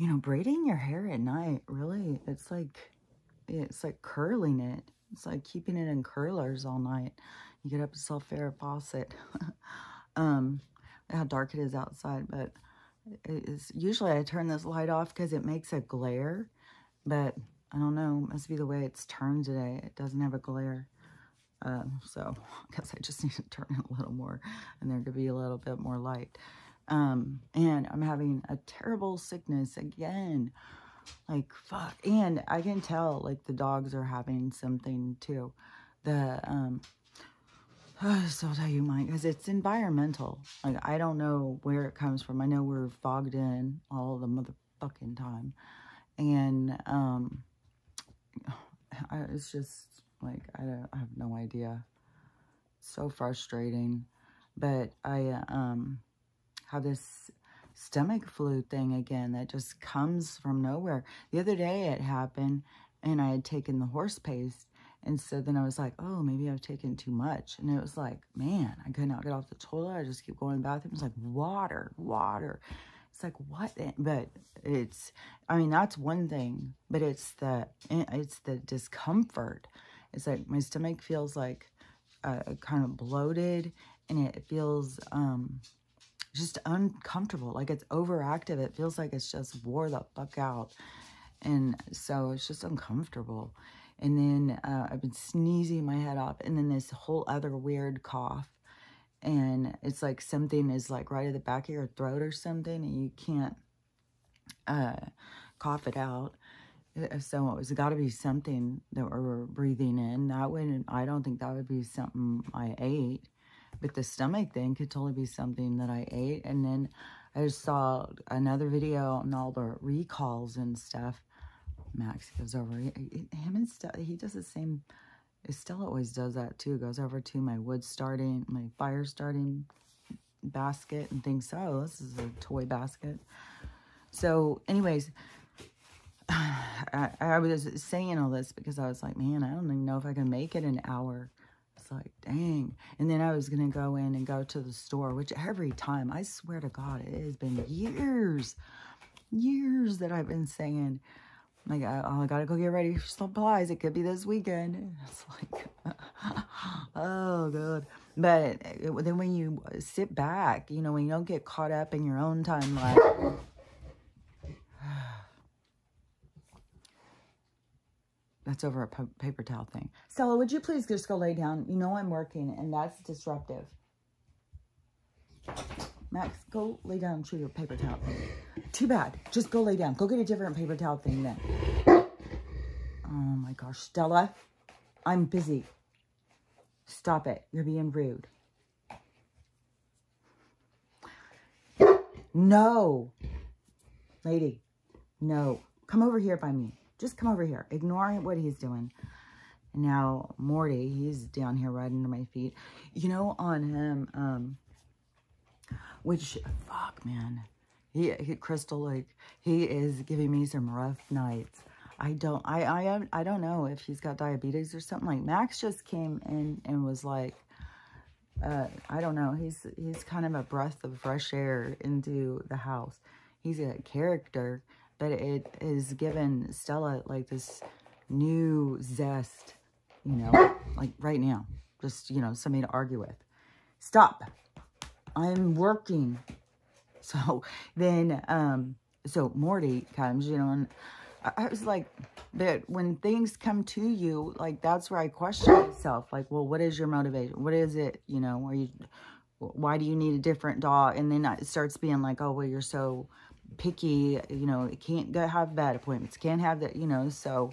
you know, braiding your hair at night, really, it's like curling it. It's like keeping it in curlers all night. You get up to sell Farrah Fawcett. How dark it is outside, but it's usually I turn this light off because it makes a glare, but I don't know, it must be the way it's turned today. It doesn't have a glare. So I guess I just need to turn it a little more and there to be a little bit more light. And I'm having a terrible sickness again. Like, fuck. And I can tell, like, the dogs are having something too. So I'll tell you mine, because it's environmental. Like, I don't know where it comes from. I know we're fogged in all the motherfucking time. And, it's just, like, I have no idea. It's so frustrating. But I, have this stomach flu thing again that just comes from nowhere. The other day it happened, and I had taken the horse paste, and so then I was like, oh, maybe I've taken too much. And it was like, man, I could not get off the toilet. I just keep going to the bathroom. It's like, water. It's like, what? But it's, I mean, that's one thing, but it's the discomfort. It's like my stomach feels like kind of bloated, and it feels just uncomfortable. Like it's overactive. It feels like it's just wore the fuck out. And so it's just uncomfortable. And then I've been sneezing my head off, and then this whole other weird cough. And it's like something is like right at the back of your throat or something, and you can't cough it out. So it's got to be something that we're breathing in. That wouldn't, I don't think that would be something I ate. But the stomach thing could totally be something that I ate. And then I just saw another video on all the recalls and stuff. Max goes over, him and Stella, he does the same. Stella always does that too. Goes over to my my fire starting basket and thinks, oh, this is a toy basket. So anyways, I was saying all this because I was like, man, I don't even know if I can make it an hour. It's like, dang. And then I was going to go in and go to the store, which every time, I swear to God, it has been years that I've been saying, like, I got to go get ready for supplies. It could be this weekend. It's like, oh, God. But then when you sit back, you know, when you don't get caught up in your own timeline. That's over a paper towel thing. Stella, would you please just go lay down? You know I'm working, and that's disruptive. Max, go lay down to your paper towel thing. Too bad. Just go lay down. Go get a different paper towel thing then. Oh my gosh. Stella, I'm busy. Stop it. You're being rude. No. Lady. No. Come over here by me. Just come over here. Ignore what he's doing. Now, Morty, he's down here right under my feet. You know, on him, which, fuck, man. He Crystal, like, he is giving me some rough nights. I don't know if he's got diabetes or something. Like, Max just came in and was like, I don't know. He's kind of a breath of fresh air into the house. He's a character, but it has given Stella, like, this new zest, you know, like, right now. Just, you know, somebody to argue with. Stop. I'm working. So, then, so Morty comes, you know, and I was like, but when things come to you, like, that's where I question myself. Like, well, what is your motivation? What is it, you know, why do you need a different dog? And then it starts being like, oh, well, you're so picky, you know, it can't have bad appointments, can't have that, you know. So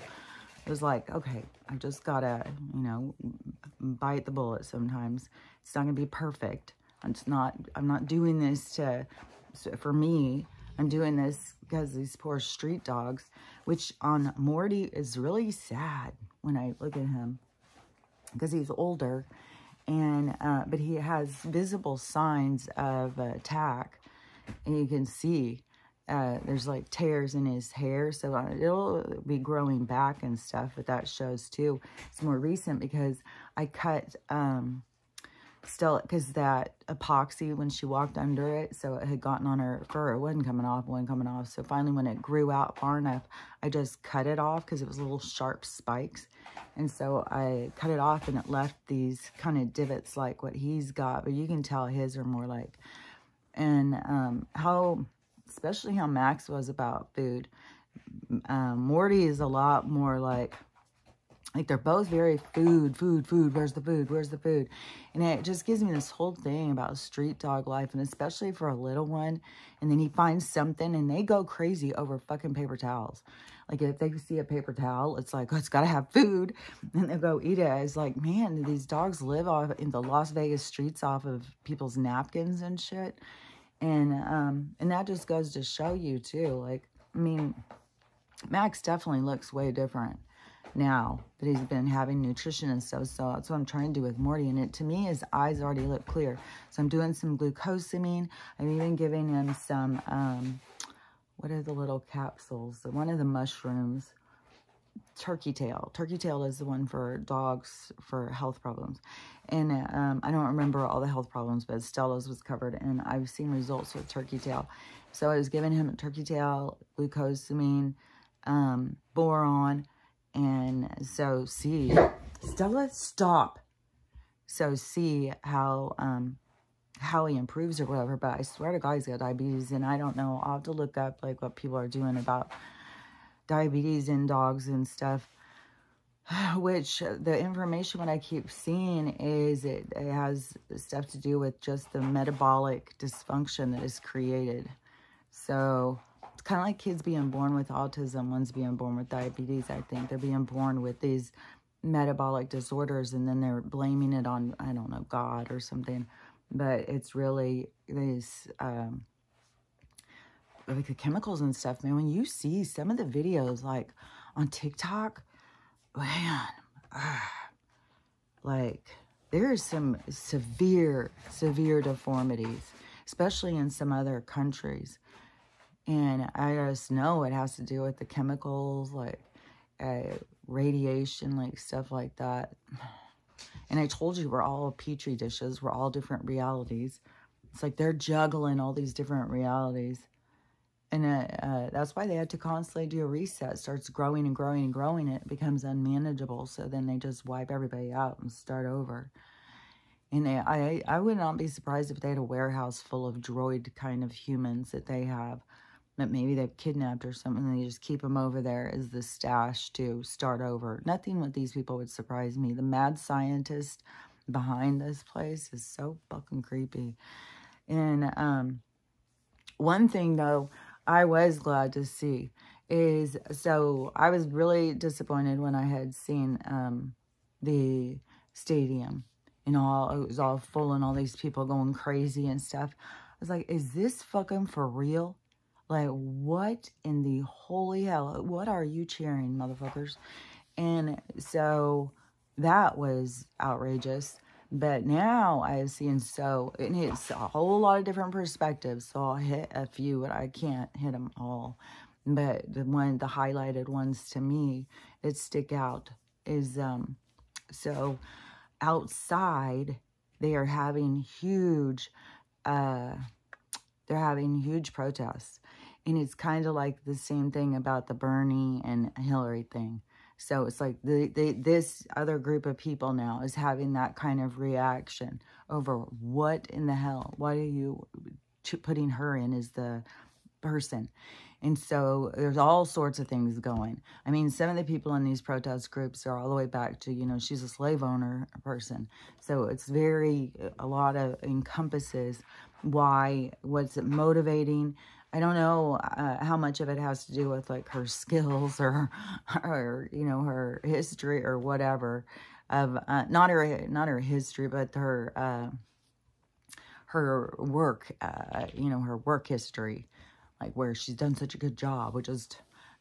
it was like, okay, I just gotta, you know, bite the bullet sometimes. It's not gonna be perfect. I'm not doing this for me. I'm doing this because these poor street dogs, which on Morty is really sad when I look at him, because he's older, and but he has visible signs of attack, and you can see there's like tears in his hair, so it'll be growing back and stuff, but that shows too. It's more recent because I cut still, because that epoxy, when she walked under it, so it had gotten on her fur. It wasn't coming off, So finally, when it grew out far enough, I just cut it off because it was little sharp spikes. And so I cut it off, and it left these kind of divots like what he's got. But you can tell his are more like, and especially how Max was about food. Morty is a lot more like they're both very food, where's the food? And it just gives me this whole thing about street dog life, and especially for a little one. And then he finds something, and they go crazy over fucking paper towels. Like, if they see a paper towel, it's like, oh, it's got to have food, and they'll go eat it. It's like, man, these dogs live off in the Las Vegas streets off of people's napkins and shit. And that just goes to show you, too. Like, I mean, Max definitely looks way different now that he's been having nutrition and stuff. So that's what I'm trying to do with Morty. And to me, his eyes already look clear. So I'm doing some glucosamine. I'm even giving him some, what are the little capsules? One of the mushrooms, turkey tail. Turkey tail is the one for dogs for health problems. And I don't remember all the health problems, but Stella's was covered. And I've seen results with turkey tail. So I was giving him turkey tail, glucosamine, boron. And so see, Stella, stop. So see how he improves or whatever. But I swear to God, he's got diabetes, and I don't know. I'll have to look up like what people are doing about diabetes in dogs and stuff. Which the information what I keep seeing is it has stuff to do with just the metabolic dysfunction that is created. So it's kind of like kids being born with autism, one's being born with diabetes, I think. They're being born with these metabolic disorders, and then they're blaming it on, I don't know, God or something. But it's really these, like the chemicals and stuff, man. When you see some of the videos, like, on TikTok, man, like, there is some severe deformities, especially in some other countries. And I just know it has to do with the chemicals, like radiation, like stuff like that. And I told you we're all petri dishes. We're all different realities. It's like they're juggling all these different realities. And that's why they had to constantly do a reset. It starts growing and growing and growing. It becomes unmanageable. So then they just wipe everybody out and start over. And I would not be surprised if they had a warehouse full of droid kind of humans that they have. That maybe they've kidnapped or something, and they just keep them over there as the stash to start over. Nothing with these people would surprise me. The mad scientist behind this place is so fucking creepy. And one thing, though, I was glad to see is, so I was really disappointed when I had seen the stadium and it was all full and all these people going crazy and stuff. I was like, is this fucking for real? Like, what in the holy hell? What are you cheering, motherfuckers? And so that was outrageous. But now I've seen and it's a whole lot of different perspectives. So I'll hit a few, but I can't hit them all. But the highlighted ones to me that stick out is, so outside they are having huge, protests. And it's kind of like the same thing about the Bernie and Hillary thing. So it's like this other group of people now is having that kind of reaction over what in the hell? Why are you putting her in as the person? And so there's all sorts of things going. I mean, some of the people in these protest groups are all the way back to, she's a slave owner person. So it's a lot of encompasses what's it motivating. I don't know how much of it has to do with like her skills or her history or whatever of not her history, but her work, her work history, like where she's done such a good job, which is,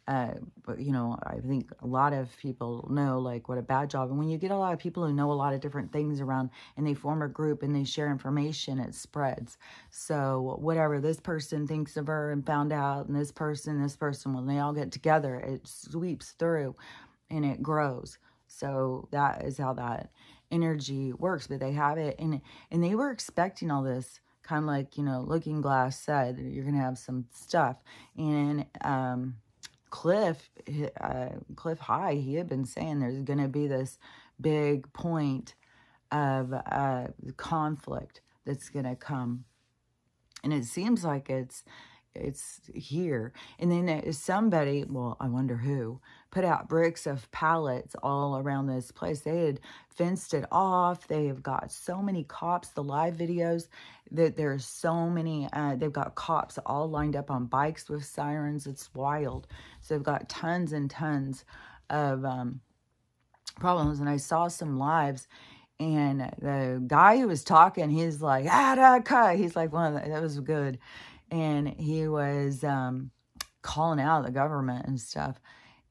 but I think a lot of people know like what a bad job. And when you get a lot of people who know a lot of different things around and they form a group and they share information, it spreads. So whatever this person thinks of her and found out, and this person, when they all get together, it sweeps through and it grows. So that is how that, energy works, but they have it. And they were expecting all this, kind of like, you know, Looking Glass said, you're going to have some stuff. And Cliff High, he had been saying there's going to be this big point of conflict that's going to come. And it seems like it's here. And then somebody, well, I wonder who, put out bricks of pallets all around this place. They had fenced it off. They have got so many cops. The live videos, that there's so many, they've got cops all lined up on bikes with sirens. It's wild. So they've got tons and tons of problems. And I saw some lives, and the guy who was talking, he's like, Attica. He's like one of the, that was good. And he was calling out the government and stuff.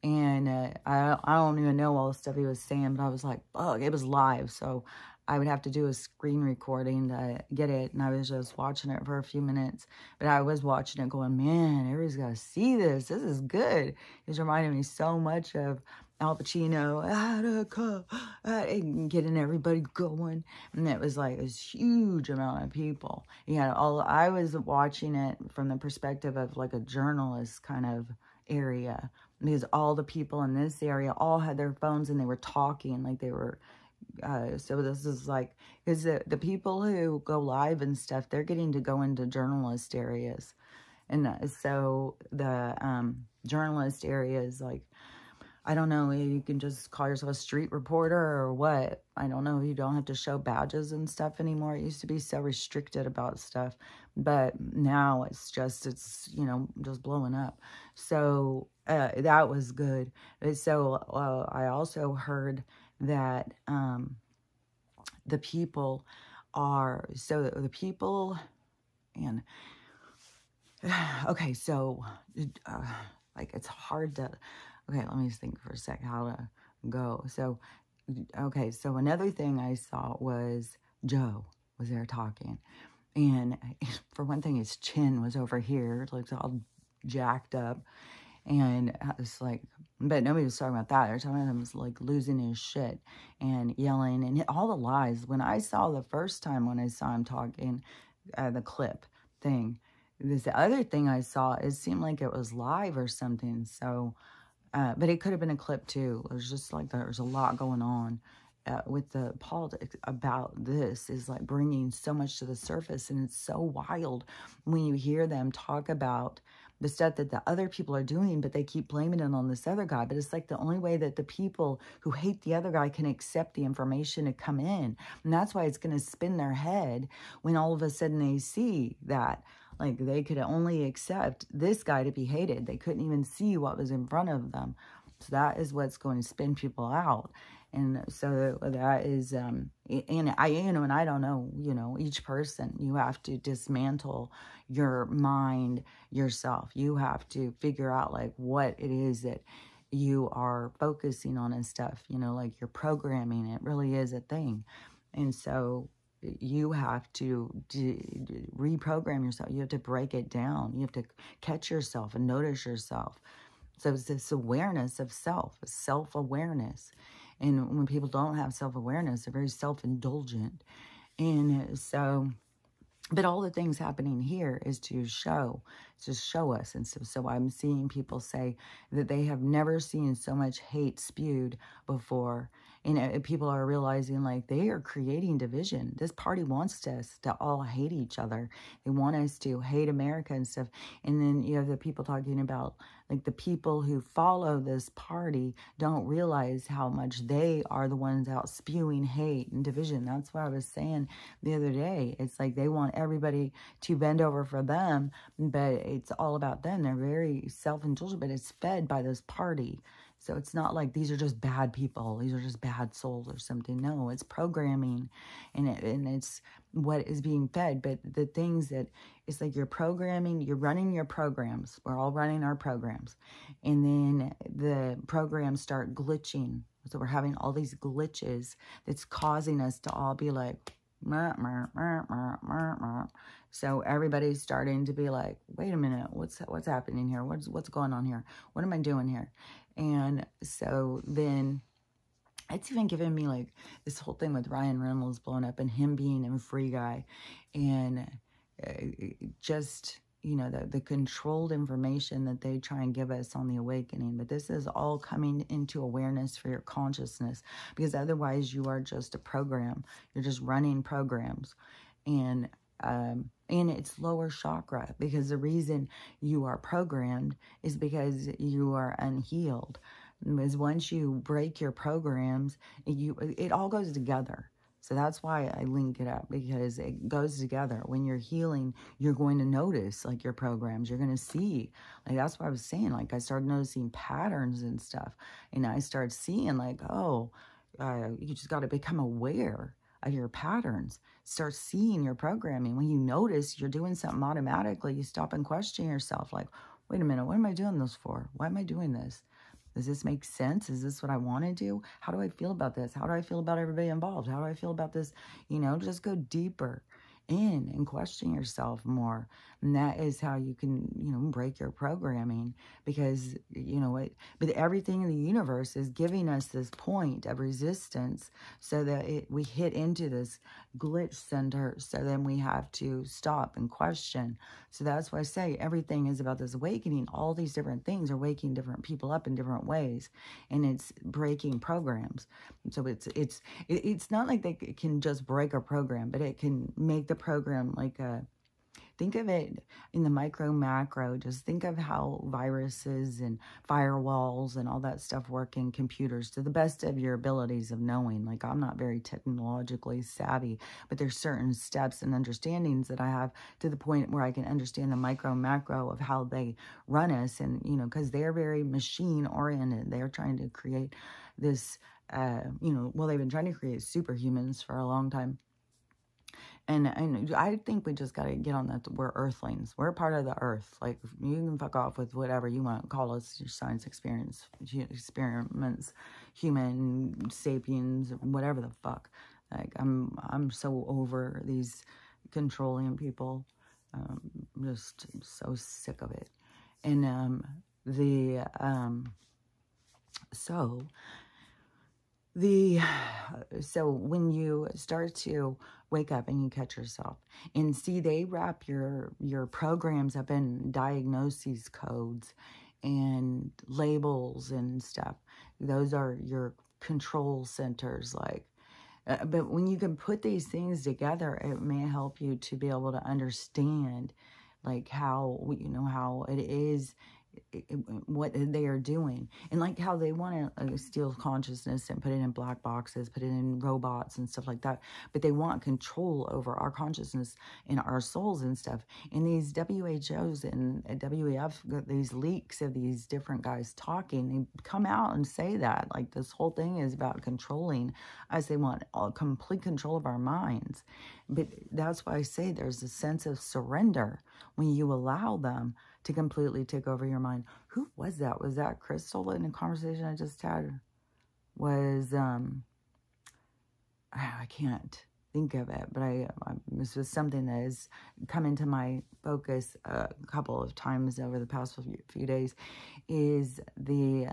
And I don't even know all the stuff he was saying, but I was like, fuck, it was live. So I would have to do a screen recording to get it. And I was just watching it for a few minutes. But I was watching it going, man, everybody's got to see this. This is good. It's reminding me so much of Al Pacino, Attica, getting everybody going. And it was like this huge amount of people. Yeah, I was watching it from the perspective of like a journalist kind of area, because all the people in this area all had their phones and they were talking like they were, so this is like, because the people who go live and stuff, they're getting to go into journalist areas. And so the journalist areas, like, I don't know, you can just call yourself a street reporter or what. I don't know. You don't have to show badges and stuff anymore. It used to be so restricted about stuff. But now it's, you know, just blowing up. So that was good. So I also heard that the people are, and, okay, so, like, it's hard to... Okay, let me just think for a sec how to go. So, okay, so another thing I saw was Joe was there talking. And for one thing, his chin was over here. It looks all jacked up. And I was like, but nobody was talking about that. They were talking about him was like losing his shit and yelling and all the lies. When I saw the first time when I saw him talking, the clip thing, this other thing I saw, it seemed like it was live or something. So... but it could have been a clip too. It was just like there's a lot going on with the politics about this is like bringing so much to the surface. And it's so wild when you hear them talk about the stuff that the other people are doing, but they keep blaming it on this other guy. But it's like the only way that the people who hate the other guy can accept the information to come in. And that's why it's going to spin their head when all of a sudden they see that. Like, they could only accept this guy to be hated. They couldn't even see what was in front of them. So that is what's going to spin people out. And so that is, and I don't know, you know, each person, you have to dismantle your mind yourself. You have to figure out, like, what it is that you are focusing on and stuff, you know, like your programming. It really is a thing. And so... you have to reprogram yourself. You have to break it down. You have to catch yourself and notice yourself. So it's this awareness of self-awareness. And when people don't have self-awareness, they're very self-indulgent. And so, but all the things happening here is to show us. And so I'm seeing people say that they have never seen so much hate spewed before. And people are realizing, like, they are creating division. This party wants us to all hate each other. They want us to hate America and stuff. And then you have the people talking about, like, the people who follow this party don't realize how much they are the ones out spewing hate and division. That's what I was saying the other day. It's like they want everybody to bend over for them, but it's all about them. They're very self-indulgent, but it's fed by this party. So it's not like these are just bad people. These are just bad souls or something. No, it's programming, and it's what is being fed. But the things that, it's like you're programming, you're running your programs. We're all running our programs. And then the programs start glitching. So we're having all these glitches that's causing us to all be like, meh, meh, meh, meh, meh, meh. So everybody's starting to be like, wait a minute, what's happening here? What's going on here? What am I doing here? And so then it's even given me like this whole thing with Ryan Reynolds blowing up and him being a Free Guy, and just, you know, the controlled information that they try and give us on the awakening. But this is all coming into awareness for your consciousness, because otherwise you are just a program. You're just running programs. And it's lower chakra, because the reason you are programmed is because you are unhealed. Because once you break your programs, it all goes together. So that's why I link it up, because it goes together. When you're healing, you're going to notice like your programs. You're going to see, like, that's what I was saying. Like, I started noticing patterns and stuff, and I started seeing like, oh, you just got to become aware of your patterns. Start seeing your programming. When you notice you're doing something automatically, you stop and question yourself, like, wait a minute, what am I doing this for? Why am I doing this? Does this make sense? Is this what I want to do? How do I feel about this? How do I feel about everybody involved? How do I feel about this? You know, just go deeper in and question yourself more. And that is how you can, you know, break your programming, because, you know, but everything in the universe is giving us this point of resistance, so that we hit into this glitch center. So then we have to stop and question. So that's why I say everything is about this awakening. All these different things are waking different people up in different ways, and it's breaking programs. So it's not like they can just break a program, but it can make the program like a, think of it in the micro macro. Just think of how viruses and firewalls and all that stuff work in computers to the best of your abilities of knowing. Like, I'm not very technologically savvy, but there's certain steps and understandings that I have to the point where I can understand the micro macro of how they run us. And, you know, because they're very machine oriented. They're trying to create this, you know, well, they've been trying to create superhumans for a long time. And I think we just got to get on that. We're earthlings. We're a part of the earth. Like, you can fuck off with whatever you want to call us, your science experiments, human sapiens, whatever the fuck. Like, I'm so over these controlling people. I'm just so sick of it. And so when you start to wake up and you catch yourself and see, they wrap your programs up in diagnoses codes and labels and stuff. Those are your control centers. Like, but when you can put these things together, it may help you to be able to understand, like, how, you know, how it is, what they are doing, and like how they want to steal consciousness and put it in black boxes, put it in robots and stuff like that. But they want control over our consciousness and our souls and stuff. And these WHOs and WEF got these leaks of these different guys talking. They come out and say that, like, this whole thing is about controlling us. They want complete control of our minds. But that's why I say there's a sense of surrender when you allow them to completely take over your mind. Who was that? Was that Crystal in a conversation I just had? Was, I can't think of it, but this was something that has come into my focus a couple of times over the past few days, is the,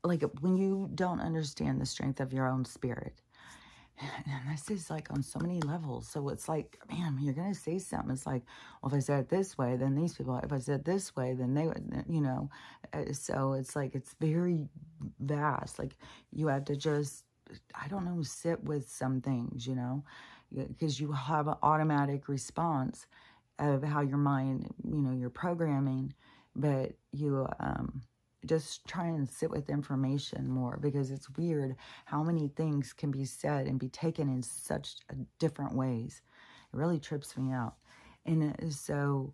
like, when you don't understand the strength of your own spirit. And this is like on so many levels. So it's like, man, you're going to say something. It's like, well, if I said it this way, then these people, if I said it this way, then they would, you know. So it's like, it's very vast. Like, you have to just, I don't know, sit with some things, you know, because you have an automatic response of how your mind, you know, your programming, but you, just try and sit with information more, because it's weird how many things can be said and be taken in such different ways. It really trips me out. And so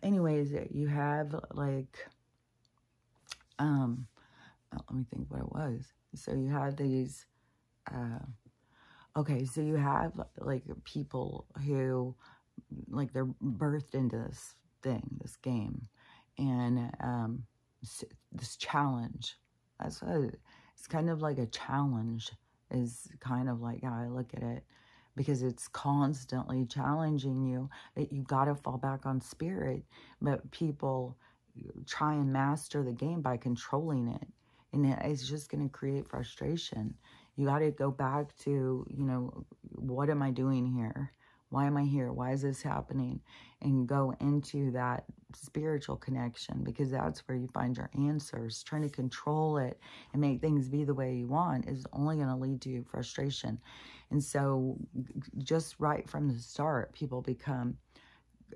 anyways, you have like, let me think what it was. So you have these, okay, so you have like people who, like, they're birthed into this thing, this game, and, this challenge. That's it's kind of like a challenge, is kind of like how I look at it, because it's constantly challenging you that you got to fall back on spirit. But people try and master the game by controlling it, And it's just going to create frustration. You got to go back to, you know, what am I doing here? Why am I here? Why is this happening? And go into that spiritual connection, because that's where you find your answers. Trying to control it and make things be the way you want is only going to lead to frustration. And so just right from the start, people become,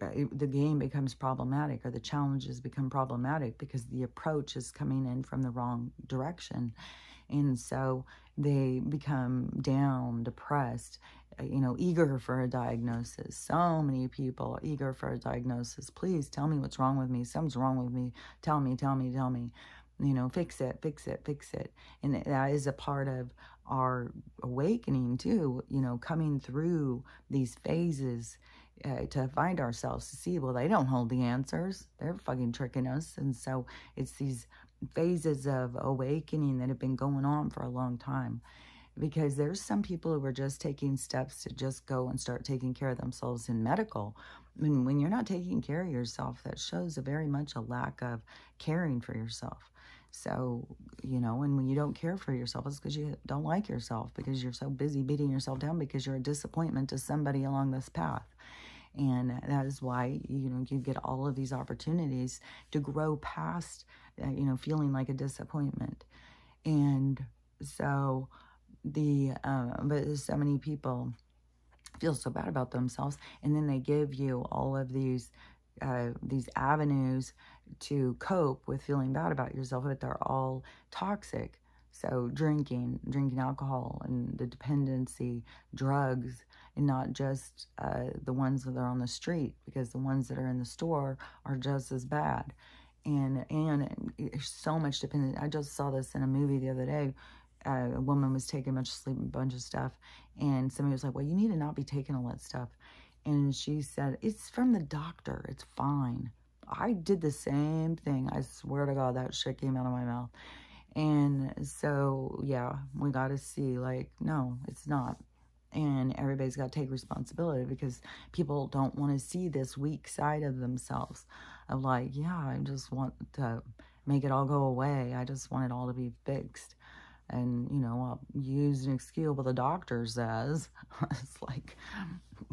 the game becomes problematic, or the challenges become problematic, because the approach is coming in from the wrong direction. And so they become down, depressed, you know, eager for a diagnosis. So many people are eager for a diagnosis. Please tell me what's wrong with me. Something's wrong with me. Tell me, tell me, tell me. You know, fix it, fix it, fix it. And that is a part of our awakening too, you know, coming through these phases to find ourselves, to see, well, they don't hold the answers. They're fucking tricking us. And so it's these phases of awakening that have been going on for a long time, because there's some people who are just taking steps to just go and start taking care of themselves in medical. I mean, when you're not taking care of yourself, that shows very much a lack of caring for yourself. So, you know, and when you don't care for yourself, it's because you don't like yourself, because you're so busy beating yourself down because you're a disappointment to somebody along this path. And that is why, you know, you get all of these opportunities to grow past, you know, feeling like a disappointment. And so but so many people feel so bad about themselves, and then they give you all of these avenues to cope with feeling bad about yourself, but they're all toxic. So drinking alcohol, and the dependency, drugs, and not just the ones that are on the street, because the ones that are in the store are just as bad. And there's so much dependence. I just saw this in a movie the other day. A woman was taking a bunch of sleep, a bunch of stuff, and somebody was like, well, you need to not be taking all that stuff. And she said, it's from the doctor, it's fine. I did the same thing. I swear to God, that shit came out of my mouth. And so, yeah, we got to see, like, no, it's not. And everybody's got to take responsibility, because people don't want to see this weak side of themselves of like, yeah, I just want to make it all go away. I just want it all to be fixed. And, you know, I'll use an excuse, well, the doctor says. It's like,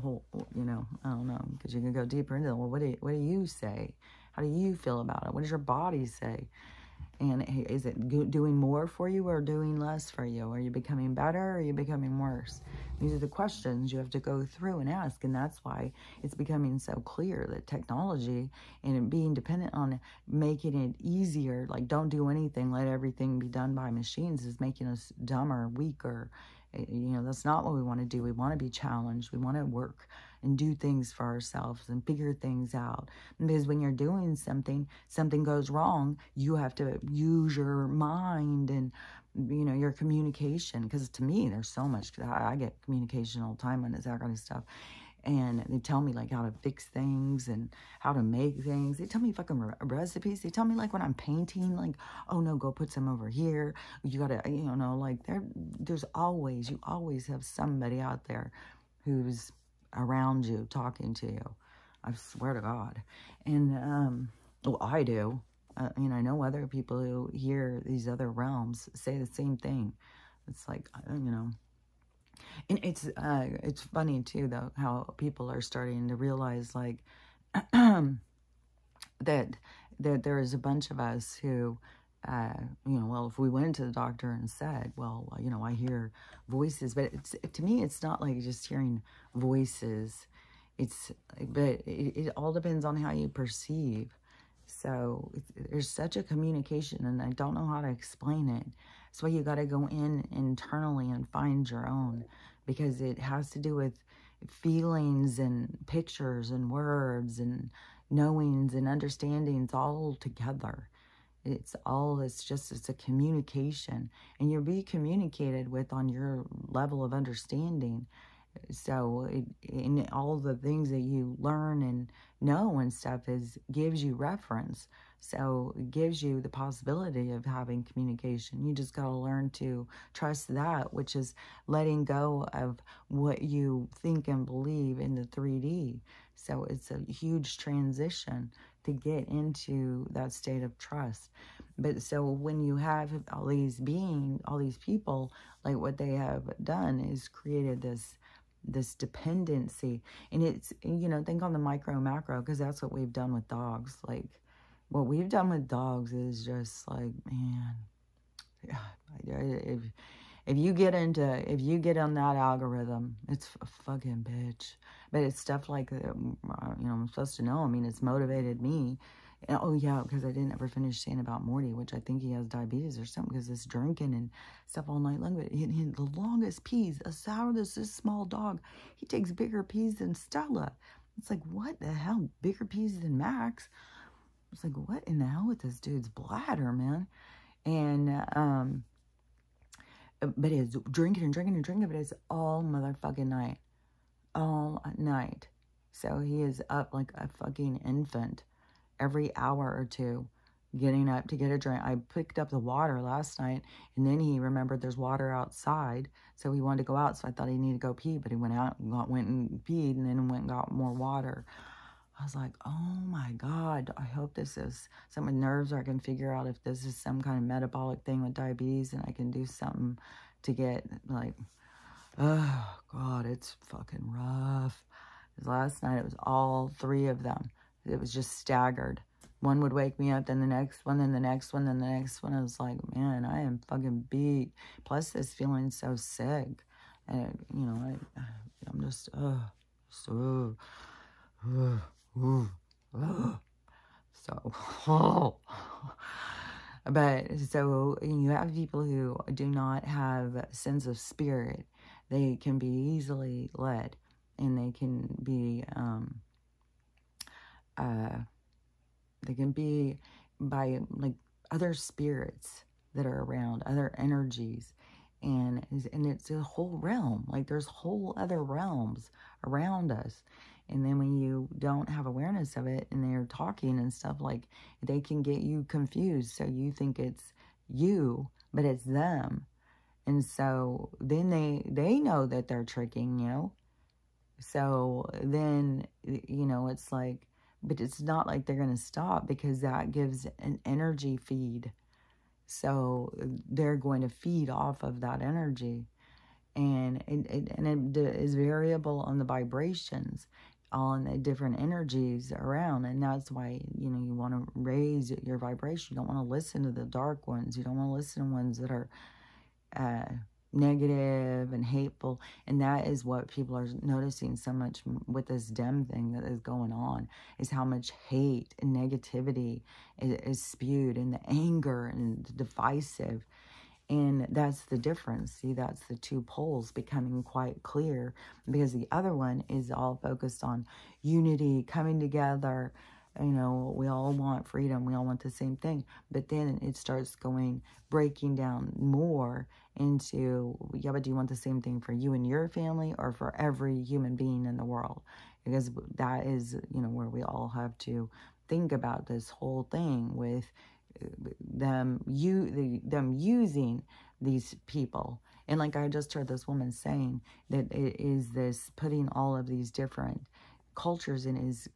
well, you know, I don't know, because you can go deeper into it. Well, what do you say? How do you feel about it? What does your body say? And is it doing more for you or doing less for you? Are you becoming better or are you becoming worse? These are the questions you have to go through and ask. And that's why it's becoming so clear that technology and being dependent on making it easier, like don't do anything, let everything be done by machines, is making us dumber, weaker. You know, that's not what we want to do. We want to be challenged. We want to work and do things for ourselves and figure things out. Because when you're doing something goes wrong, you have to use your mind and, you know, your communication. Because to me, there's so much. I get communication all the time when it's that kind of stuff. And they tell me, like, how to fix things and how to make things. They tell me fucking recipes. They tell me, like, when I'm painting, like, oh, no, go put some over here. You got to, you know, like, you always have somebody out there who's around you, talking to you. I swear to God. And, well, I do. I know other people who hear these other realms say the same thing. It's like, you know. And it's funny too, though, how people are starting to realize, like, that there is a bunch of us who, you know, well, if we went to the doctor and said, well, you know, I hear voices, but to me, it's not like just hearing voices. But it all depends on how you perceive. So there's such a communication, and I don't know how to explain it. That's why you got to go in internally and find your own, because it has to do with feelings and pictures and words and knowings and understandings all together. It's a communication, and you'll be communicated with on your level of understanding. So in all the things that you learn and know and stuff gives you reference. So it gives you the possibility of having communication. You just got to learn to trust that, which is letting go of what you think and believe in the 3D. So it's a huge transition to get into that state of trust. But so when you have all these people, like what they have done is created this dependency. And it's, you know, think on the micro macro, because that's what we've done with dogs. Like what we've done with dogs is just like, man, if you get on that algorithm, it's a fucking bitch. But it's stuff like, you know, I'm supposed to know. I mean, it's motivated me. And, oh, yeah, because I didn't ever finish saying about Morty, which I think he has diabetes or something, because it's drinking and stuff all night long. But the longest peas, a sour, this small dog, he takes bigger peas than Stella. It's like, what the hell? Bigger peas than Max? It's like, what in the hell with this dude's bladder, man? And, but it's drinking and drinking and drinking, but it's all motherfucking night. All night. So he is up like a fucking infant every hour or two, getting up to get a drink. I picked up the water last night, and then he remembered there's water outside, so he wanted to go out, so I thought he needed to go pee, but he went out and went and peed, and then went and got more water. I was like, oh my God, I hope this is something with nerves, or I can figure out if this is some kind of metabolic thing with diabetes, and I can do something to get, like, oh God, it's fucking rough. Because last night it was all three of them. It was just staggered. One would wake me up, then the next one, then the next one, then the next one. I was like, man, I am fucking beat. Plus this feeling so sick. And, you know, I'm just, so, but so you have people who do not have a sense of spirit. They can be easily led, and they can be by like other spirits that are around, other energies, and it's a whole realm. Like there's whole other realms around us. And then when you don't have awareness of it and they're talking and stuff, like they can get you confused. So you think it's you, but it's them. And so then they know that they're tricking you. So then, you know, it's like, but it's not like they're going to stop, because that gives an energy feed. So they're going to feed off of that energy. And it is variable on the vibrations, on the different energies around. And that's why, you know, you want to raise your vibration. You don't want to listen to the dark ones. You don't want to listen to ones that are negative and hateful. And that is what people are noticing so much with this DEM thing that is going on, is how much hate and negativity is spewed, and the anger and the divisive. And that's the difference. See, that's the two poles becoming quite clear, because the other one is all focused on unity, coming together. You know, we all want freedom. We all want the same thing. But then it starts breaking down more into, yeah, but do you want the same thing for you and your family, or for every human being in the world? Because that is, you know, where we all have to think about this whole thing with them using these people. And like I just heard this woman saying that it is this putting all of these different cultures in is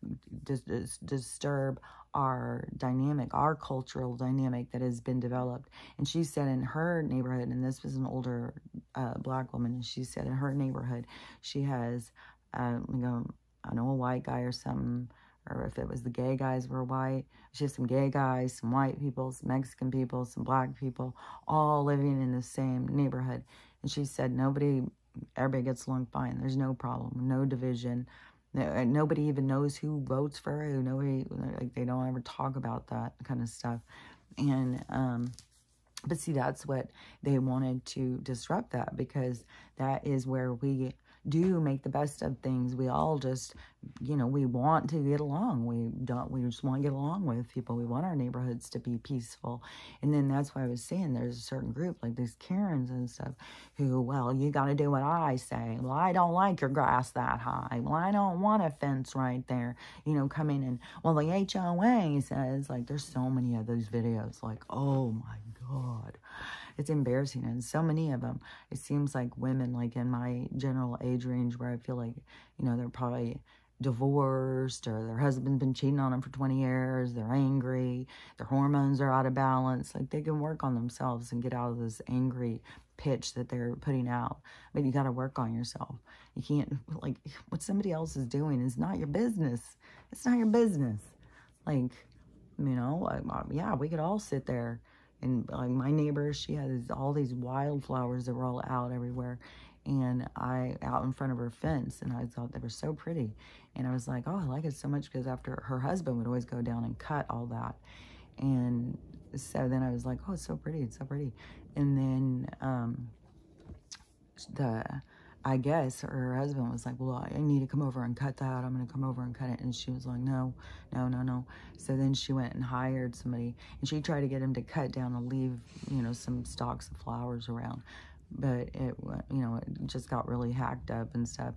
disturb our dynamic, our cultural dynamic that has been developed. And she said in her neighborhood, and this was an older black woman, and she said in her neighborhood she has you know, I know, a white guy or something, or if it was the gay guys were white, she has some gay guys, some white people, some Mexican people, some black people, all living in the same neighborhood. And she said everybody gets along fine. There's no problem, no division. Nobody even knows who votes for who. Nobody, like, they don't ever talk about that kind of stuff. And, but see, that's what they wanted to disrupt, that, because that is where we do make the best of things. We all just, you know, we want to get along. We just want to get along with people. We want our neighborhoods to be peaceful. And then that's why I was saying there's a certain group, like these Karens and stuff, who, well, you got to do what I say. Well, I don't like your grass that high. Well, I don't want a fence right there. You know, coming in. Well, the HOA says, like, there's so many of those videos, like, oh my God. It's embarrassing. And so many of them, it seems like women, like in my general age range, where I feel like, you know, they're probably divorced, or their husband's been cheating on them for 20 years, they're angry, their hormones are out of balance. Like, they can work on themselves and get out of this angry pitch that they're putting out. But you got to work on yourself. You can't, like, what somebody else is doing is not your business. It's not your business. Like, you know, yeah, we could all sit there. And like my neighbor, she has all these wildflowers that were all out everywhere. And out in front of her fence, and I thought they were so pretty. And I was like, oh, I like it so much, because after her husband would always go down and cut all that. And so then I was like, oh, it's so pretty, it's so pretty. And then I guess her husband was like, well, I need to come over and cut that. I'm going to come over and cut it. And she was like, no, no, no, no. So then she went and hired somebody, and she tried to get him to cut down and leave, you know, some stalks of flowers around. But it, you know, it just got really hacked up and stuff.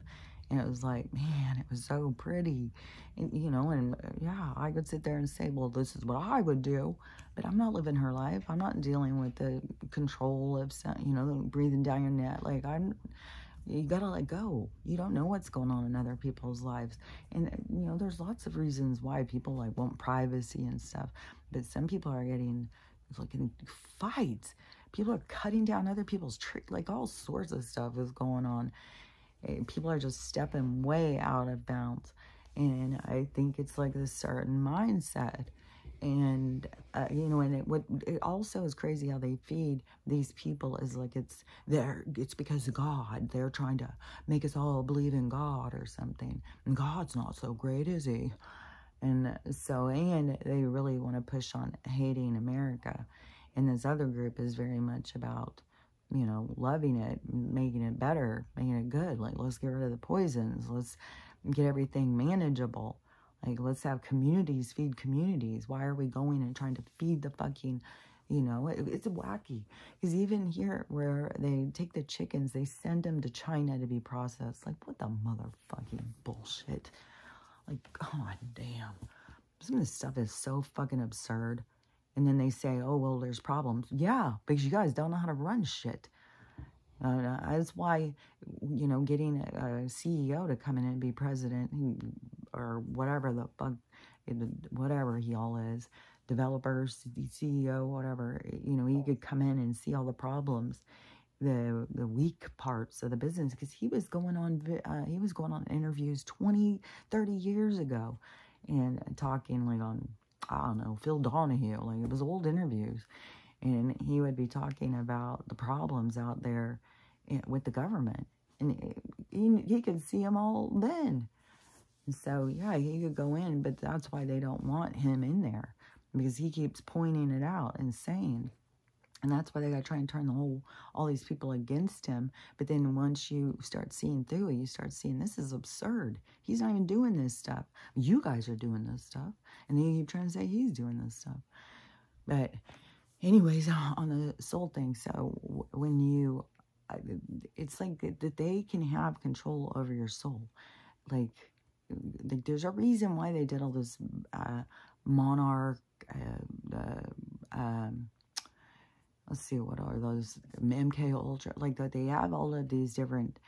And it was like, man, it was so pretty. And, you know, and yeah, I could sit there and say, well, this is what I would do. But I'm not living her life. I'm not dealing with the control of, you know, breathing down your neck. Like, you gotta let go. You don't know what's going on in other people's lives. And, you know, there's lots of reasons why people, like, want privacy and stuff. But some people are getting, like, in fights. People are cutting down other people's trees. Like, all sorts of stuff is going on. People are just stepping way out of bounds. And I think it's like a certain mindset. And, you know, and it also is crazy how they feed these people is like it's because of God. They're trying to make us all believe in God or something. And God's not so great, is he? And so, and they really want to push on hating America. And this other group is very much about, you know, loving it, making it better, making it good. Like, let's get rid of the poisons. Let's get everything manageable. Like, let's have communities feed communities. Why are we going and trying to feed the fucking, you know, it's wacky. Because even here where they take the chickens, they send them to China to be processed. Like, what the motherfucking bullshit? Like, god damn. Some of this stuff is so fucking absurd. And then they say, oh, well, there's problems. Yeah, because you guys don't know how to run shit. That's why, you know, getting a CEO to come in and be president, or whatever the fuck, whatever he all is, developers, CEO, whatever, you know, he could come in and see all the problems, the weak parts of the business, because he was going on interviews 20, 30 years ago, and talking like on, I don't know, Phil Donahue, like it was old interviews. And he would be talking about the problems out there with the government. And he could see them all then. And so, yeah, he could go in, but that's why they don't want him in there. Because he keeps pointing it out and saying. And that's why they got to try and turn all these people against him. But then once you start seeing through it, you start seeing this is absurd. He's not even doing this stuff. You guys are doing this stuff. And then you keep trying to say he's doing this stuff. But anyways, on the soul thing, so when you, it's like that they can have control over your soul. Like there's a reason why they did all this monarch, let's see, what are those, MK Ultra, like that they have all of these different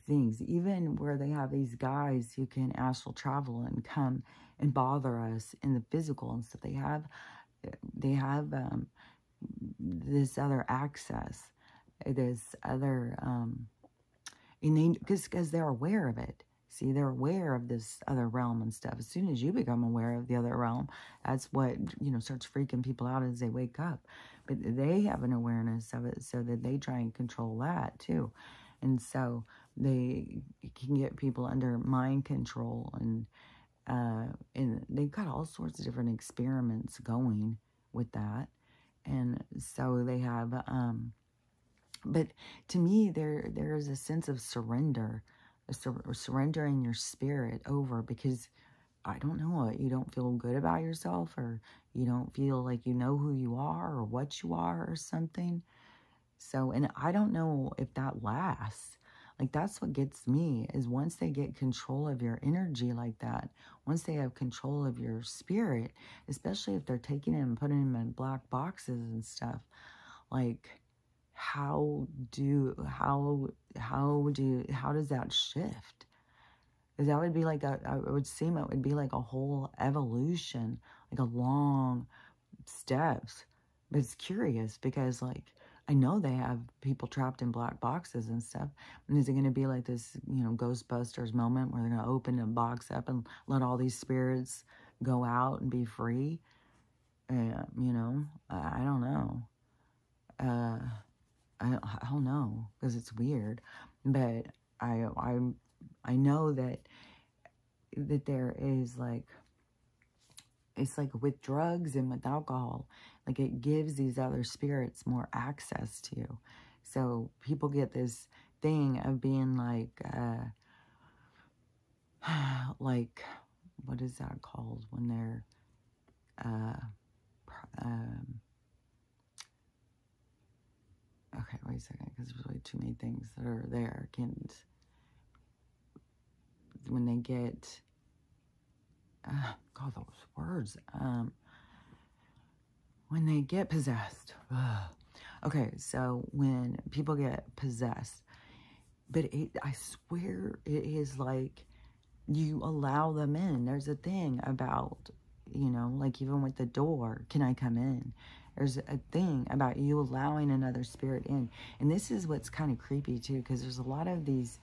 things, even where they have these guys who can astral travel and come and bother us in the physical and stuff. They have this other access, this other, because they're aware of it. See, they're aware of this other realm and stuff. As soon as you become aware of the other realm, that's what, you know, starts freaking people out as they wake up. But they have an awareness of it so that they try and control that too. And so they can get people under mind control, and they've got all sorts of different experiments going with that. And so they have, but to me, there is a sense of surrender, surrendering your spirit over, because I don't know, you don't feel good about yourself, or you don't feel like you know who you are or what you are or something. So, and I don't know if that lasts. Like, that's what gets me, is once they get control of your energy like that, once they have control of your spirit, especially if they're taking it and putting them in black boxes and stuff, like, how does that shift? Because that would be like it would seem it would be like a whole evolution, like a long steps. But it's curious because, like, I know they have people trapped in black boxes and stuff. And is it going to be like this, you know, Ghostbusters moment where they're going to open a box up and let all these spirits go out and be free? You know, I don't know. I don't know because it's weird. But I know that there is like, it's like with drugs and with alcohol, like it gives these other spirits more access to you. So people get this thing of being like, like, what is that called when they're, okay, wait a second, because there's really too many things that are there. When they get, God, those words, when they get possessed. Okay, so when people get possessed, but I swear it is like you allow them in. There's a thing about, you know, like even with the door, can I come in? There's a thing about you allowing another spirit in. And this is what's kind of creepy too, because there's a lot of these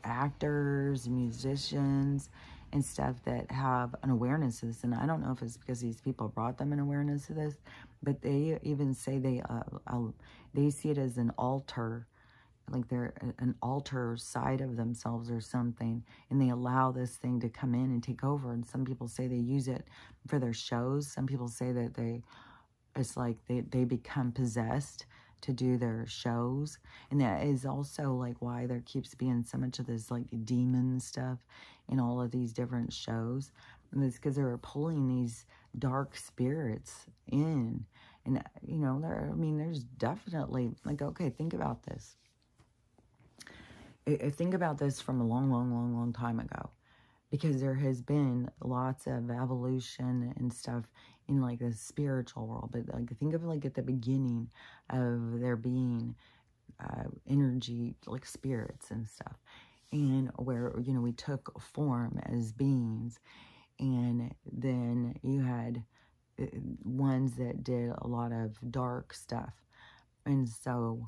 actors, musicians, and stuff that have an awareness of this. And I don't know if it's because these people brought them an awareness of this, but they even say they see it as an altar, like they're an altar side of themselves or something, and they allow this thing to come in and take over. And some people say they use it for their shows. Some people say that it's like they become possessed to do their shows. And that is also like why there keeps being so much of this like demon stuff in all of these different shows. And it's because they're pulling these dark spirits in. And, you know, there's definitely, like, okay, think about this. I think about this from a long time ago, because there has been lots of evolution and stuff in like the spiritual world. But like, think of like at the beginning of there being energy, like spirits and stuff, and where, you know, we took form as beings, and then you had ones that did a lot of dark stuff. And so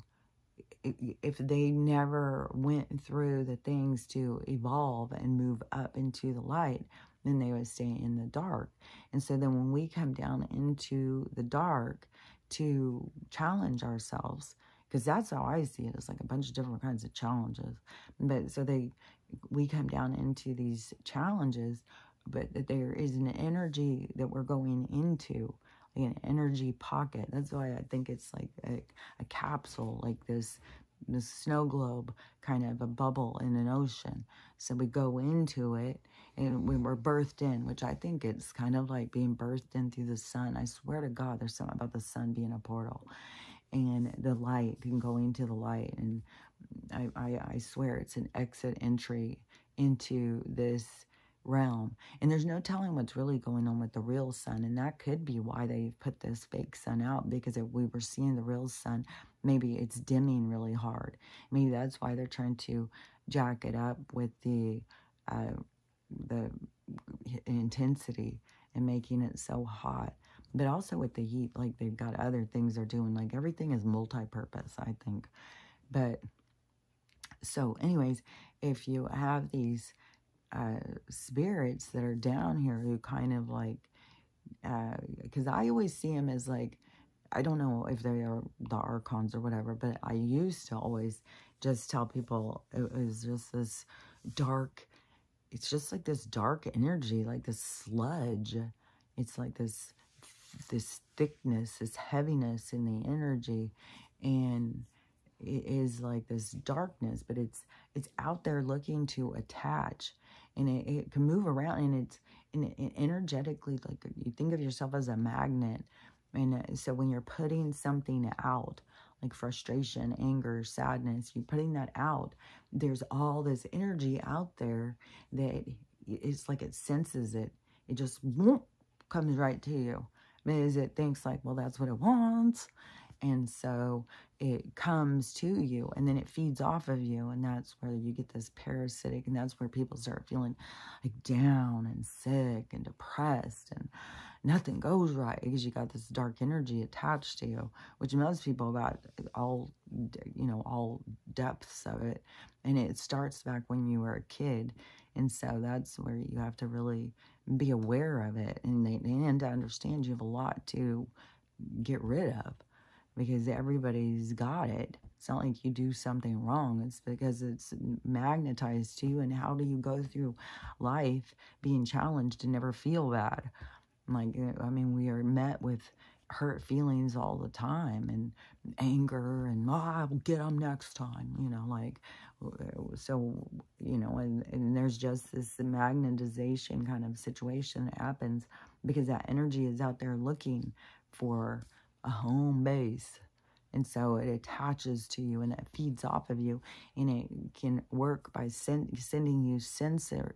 if they never went through the things to evolve and move up into the light, then they would stay in the dark. And so then when we come down into the dark to challenge ourselves, because that's how I see it, it's like a bunch of different kinds of challenges. But so we come down into these challenges, but there is an energy that we're going into, an energy pocket. That's why I think it's like a capsule, like this snow globe, kind of a bubble in an ocean. So we go into it, and when we're birthed in, which I think it's kind of like being birthed in through the sun. I swear to God, there's something about the sun being a portal, and the light, and going into the light. And I swear it's an exit entry into this realm. And there's no telling what's really going on with the real sun. And that could be why they put this fake sun out, because if we were seeing the real sun, maybe it's dimming really hard. Maybe that's why they're trying to jack it up with the intensity and making it so hot. But also with the heat, like they've got other things they're doing. Like everything is multi-purpose, I think. But so anyways, if you have these spirits that are down here who kind of like, because I always see them as like, I don't know if they are the archons or whatever, but I used to always just tell people it was just this dark, it's just like this dark energy, like this sludge. It's like this thickness, this heaviness in the energy, and it is like this darkness, but it's out there looking to attach, and it can move around, and it's energetically, like you think of yourself as a magnet. And so when you're putting something out, like frustration, anger, sadness, you're putting that out, there's all this energy out there that it's like it senses it. It just whoop, comes right to you. Because it thinks like, well, that's what it wants. And so it comes to you and then it feeds off of you. And that's where you get this parasitic, and that's where people start feeling like down and sick and depressed, and nothing goes right because you got this dark energy attached to you, which most people got all, all depths of it. And it starts back when you were a kid. And so that's where you have to really be aware of it. And to understand you have a lot to get rid of, because everybody's got it. It's not like you do something wrong. It's because it's magnetized to you. And how do you go through life being challenged and never feel bad? Like, I mean, we are met with hurt feelings all the time, and anger, and I'll get them next time, so, and there's just this magnetization kind of situation that happens because that energy is out there looking for a home base. And so it attaches to you, and it feeds off of you, and it can work by sending you sensor.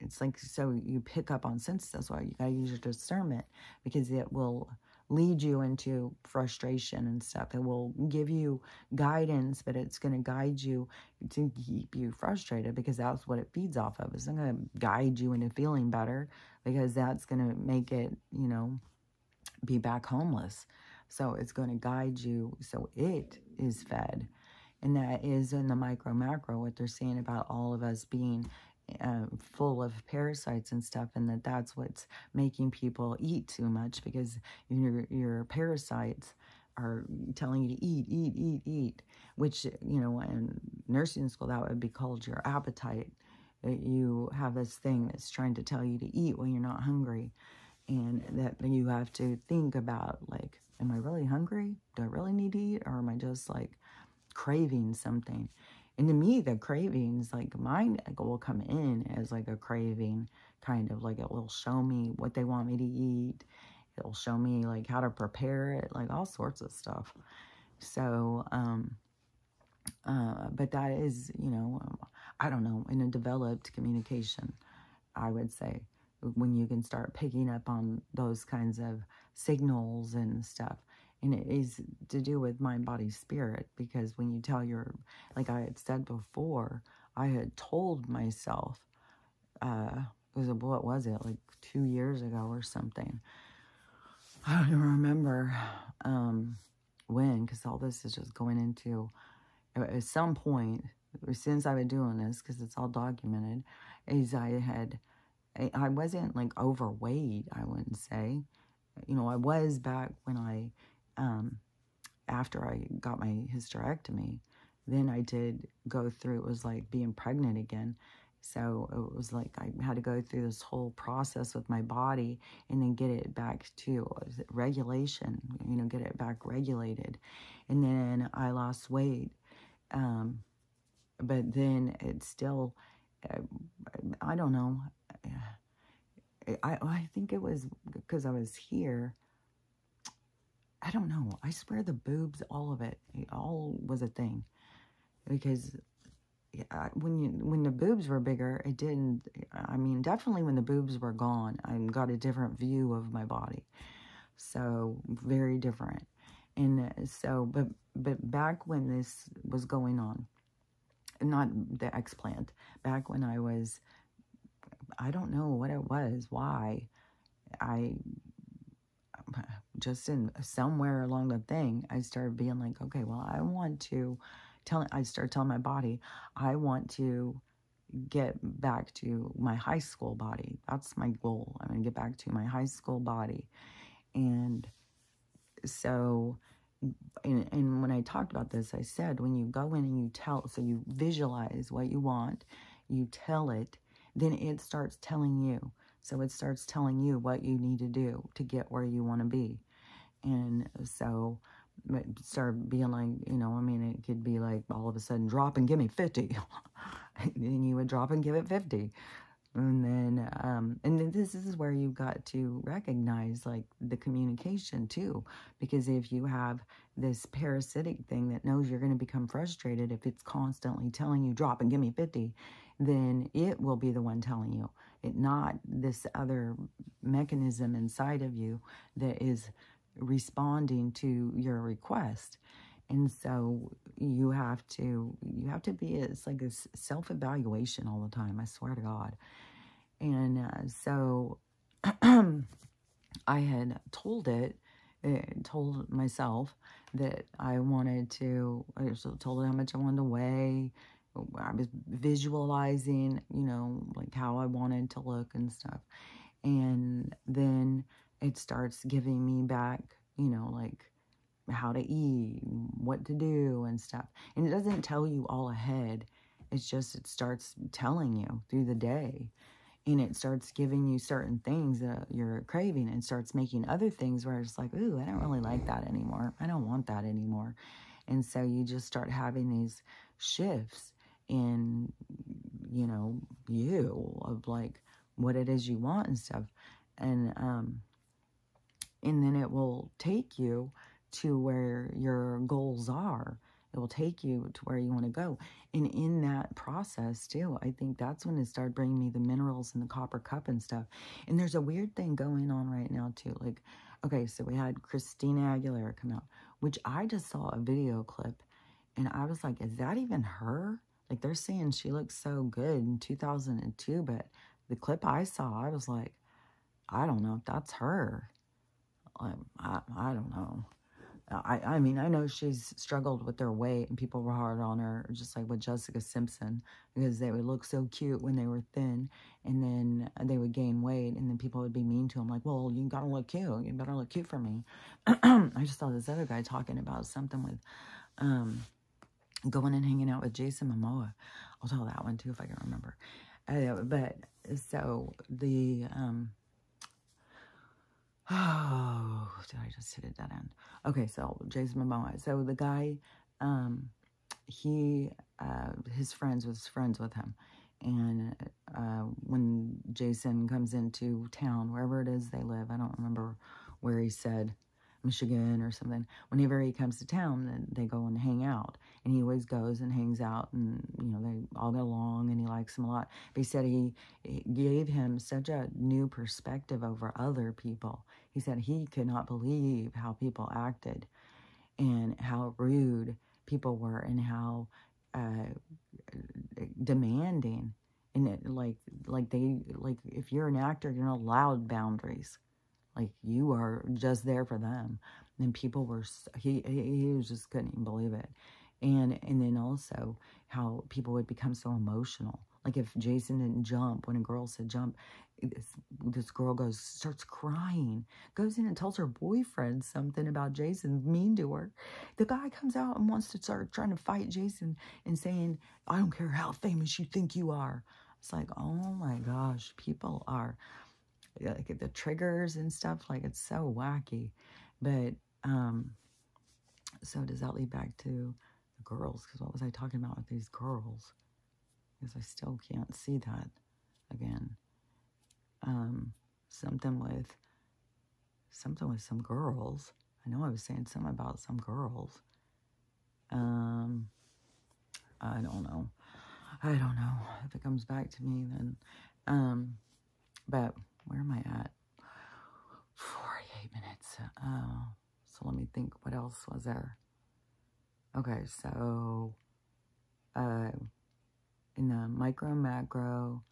It's like, so you pick up on sense. That's why you got to use your discernment, because it will lead you into frustration and stuff. It will give you guidance, but it's going to guide you to keep you frustrated, because that's what it feeds off of. It's not going to guide you into feeling better, because that's going to make it, be back homeless. So it's going to guide you so it is fed. And that is in the micro macro, what they're saying about all of us being full of parasites and stuff, and that's what's making people eat too much, because your parasites are telling you to eat, which, in nursing school, that would be called your appetite. You have this thing that's trying to tell you to eat when you're not hungry, and that you have to think about, like, am I really hungry? Do I really need to eat? Or am I just like craving something? And to me, the cravings, like, mine will come in as like a craving, kind of like it will show me what they want me to eat. It'll show me like how to prepare it, like all sorts of stuff. So, but that is, I don't know, in a developed communication, I would say, when you can start picking up on those kinds of signals and stuff. And it is to do with mind, body, spirit, because when you tell like I had said before, I had told myself, what was it, like 2 years ago or something? I don't even remember when, because all this is just going into, at some point, since I've been doing this, because it's all documented, is I wasn't like overweight, I wouldn't say. I was back when after I got my hysterectomy. Then I did go through, it was like being pregnant again. So it was like I had to go through this whole process with my body and then get it back to regulation, get it back regulated. And then I lost weight. But then it's still, I don't know. I think it was because I was here. I don't know. I swear the boobs, all of it all was a thing. Because when the boobs were bigger, it didn't, I mean, definitely when the boobs were gone, I got a different view of my body. So, very different. And so, but back when this was going on, not the explant, back when I was, I don't know what it was, why, I just in somewhere along the thing, I started being like, okay, well, I started telling my body, I want to get back to my high school body. That's my goal. I'm going to get back to my high school body. And so, and when I talked about this, I said, when you go in and you so you visualize what you want, you tell it, then it starts telling you. So it starts telling you what you need to do to get where you want to be. And so it started being like, I mean, it could be like all of a sudden drop and give me 50. And then you would drop and give it 50. And then this is where you got to recognize like the communication too, because if you have this parasitic thing that knows you're going to become frustrated, if it's constantly telling you drop and give me 50, then it will be the one telling you, it not this other mechanism inside of you that is responding to your request. And so you have to be, it's like a self-evaluation all the time, I swear to God. And so I had told myself that I wanted to, I told it how much I wanted to weigh. I was visualizing, you know, like how I wanted to look and stuff. And then it starts giving me back, you know, like how to eat, what to do and stuff. And it doesn't tell you all ahead. It's just, it starts telling you through the day. And it starts giving you certain things that you're craving, and starts making other things where it's like, ooh, I don't really like that anymore. I don't want that anymore. And so you just start having these shifts in, you know, of like what it is you want and stuff. And then it will take you to where your goals are. It will take you to where you want to go. And in that process, too, I think that's when it started bringing me the minerals and the copper cup and stuff. And there's a weird thing going on right now, too. Like, okay, so we had Christina Aguilera come out, which I just saw a video clip. And I was like, is that even her? Like, they're saying she looks so good in 2002. But the clip I saw, I was like, I don't know if that's her. I don't know. I mean, I know she's struggled with their weight, and people were hard on her, just like with Jessica Simpson, because they would look so cute when they were thin, and then they would gain weight, and then people would be mean to them, like, well, you gotta look cute. You better look cute for me. I just saw this other guy talking about something with going and hanging out with Jason Momoa. I'll tell that one, too, if I can remember. But, so, the... oh, did I just hit a dead end? Okay, so Jason Momoa. So the guy, his friends was friends with him. And when Jason comes into town, wherever it is they live, I don't remember where he said, Michigan or something. Whenever he comes to town, then they go and hang out. And he always goes and hangs out, and, you know, they all get along, and he likes him a lot. But he said he gave him such a new perspective over other people. He said he could not believe how people acted, and how rude people were, and how demanding. And it, like if you're an actor, you're not allowed boundaries. Like, you are just there for them. And people were, he was just couldn't even believe it. And then also how people would become so emotional. Like, if Jason didn't jump, when a girl said jump, this girl starts crying, goes in and tells her boyfriend something about Jason, mean to her. The guy comes out and wants to start trying to fight Jason and saying, I don't care how famous you think you are. It's like, oh my gosh, people are... like the triggers and stuff, like, it's so wacky. But so does that lead back to the girls? Because what was I talking about with these girls? Because I still can't see that again. Something with some girls. I know I was saying something about some girls. I don't know. If it comes back to me, then but where am I at? 48 minutes. So let me think, what else was there? Okay, so in the micro macro,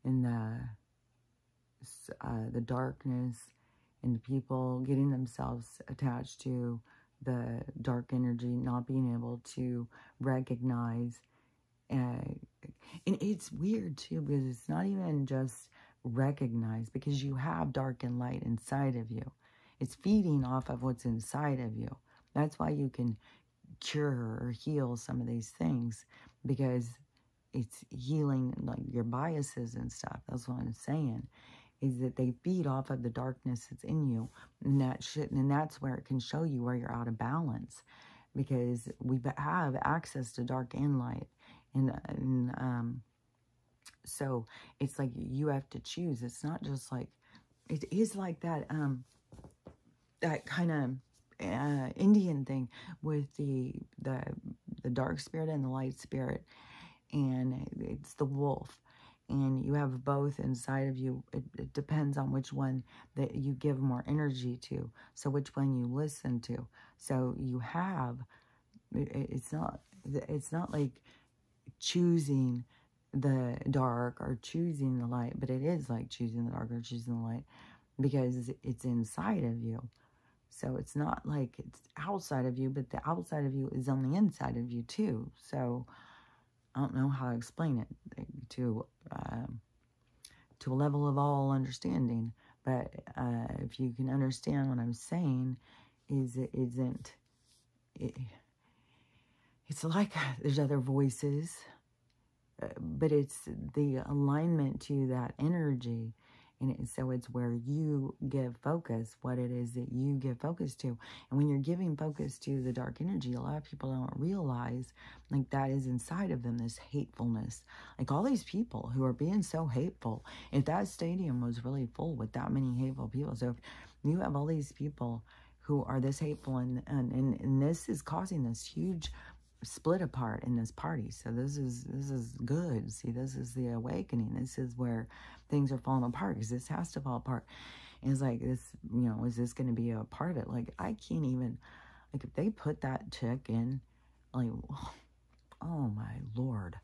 in the darkness, and the people getting themselves attached to the dark energy, not being able to recognize. And it's weird too, because it's not even just recognize, because you have dark and light inside of you. It's feeding off of what's inside of you. That's why you can cure or heal some of these things, because it's healing like your biases and stuff. That's what I'm saying, is that they feed off of the darkness that's in you, and that's where it can show you where you're out of balance, because we have access to dark and light, and so it's like you have to choose. It's not just like, it is like that that kind of Indian thing with the dark spirit and the light spirit, and it's the wolf. and you have both inside of you. It depends on which one that you give more energy to, so which one you listen to. So you have, it's not like choosing the dark or choosing the light, but it is like choosing the dark or choosing the light, because it's inside of you. So it's not like it's outside of you, but the outside of you is on the inside of you too. So I don't know how to explain it to a level of all understanding, but if you can understand what I'm saying, it's like there's other voices, but it's the alignment to that energy. And so it's where you give focus, what it is that you give focus to. And when you're giving focus to the dark energy, a lot of people don't realize, like, that is inside of them, this hatefulness. Like, all these people who are being so hateful, if that stadium was really full with that many hateful people, so if you have all these people who are this hateful, and this is causing this huge split apart in this party. So this is good. See, this is the awakening. This is where things are falling apart, because this has to fall apart. And it's like, this, is this going to be a part of it? Like, I can't even, like, if they put that chick in, like, oh my Lord,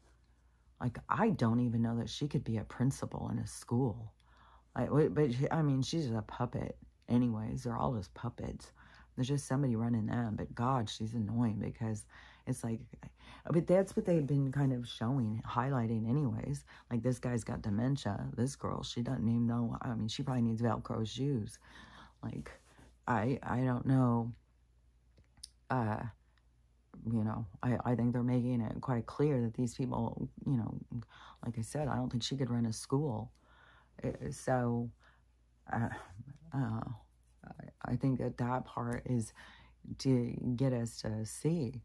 like, I don't even know that she could be a principal in a school. Like, but I mean, she's a puppet anyways. They're all just puppets. There's just somebody running them. But God, she's annoying, because it's like, but that's what they've been kind of showing, highlighting anyways. Like, this guy's got dementia. This girl, she doesn't even know. I mean, she probably needs Velcro shoes. Like, I don't know. I think they're making it quite clear that these people, like I said, I don't think she could run a school. So, I think that part is to get us to see.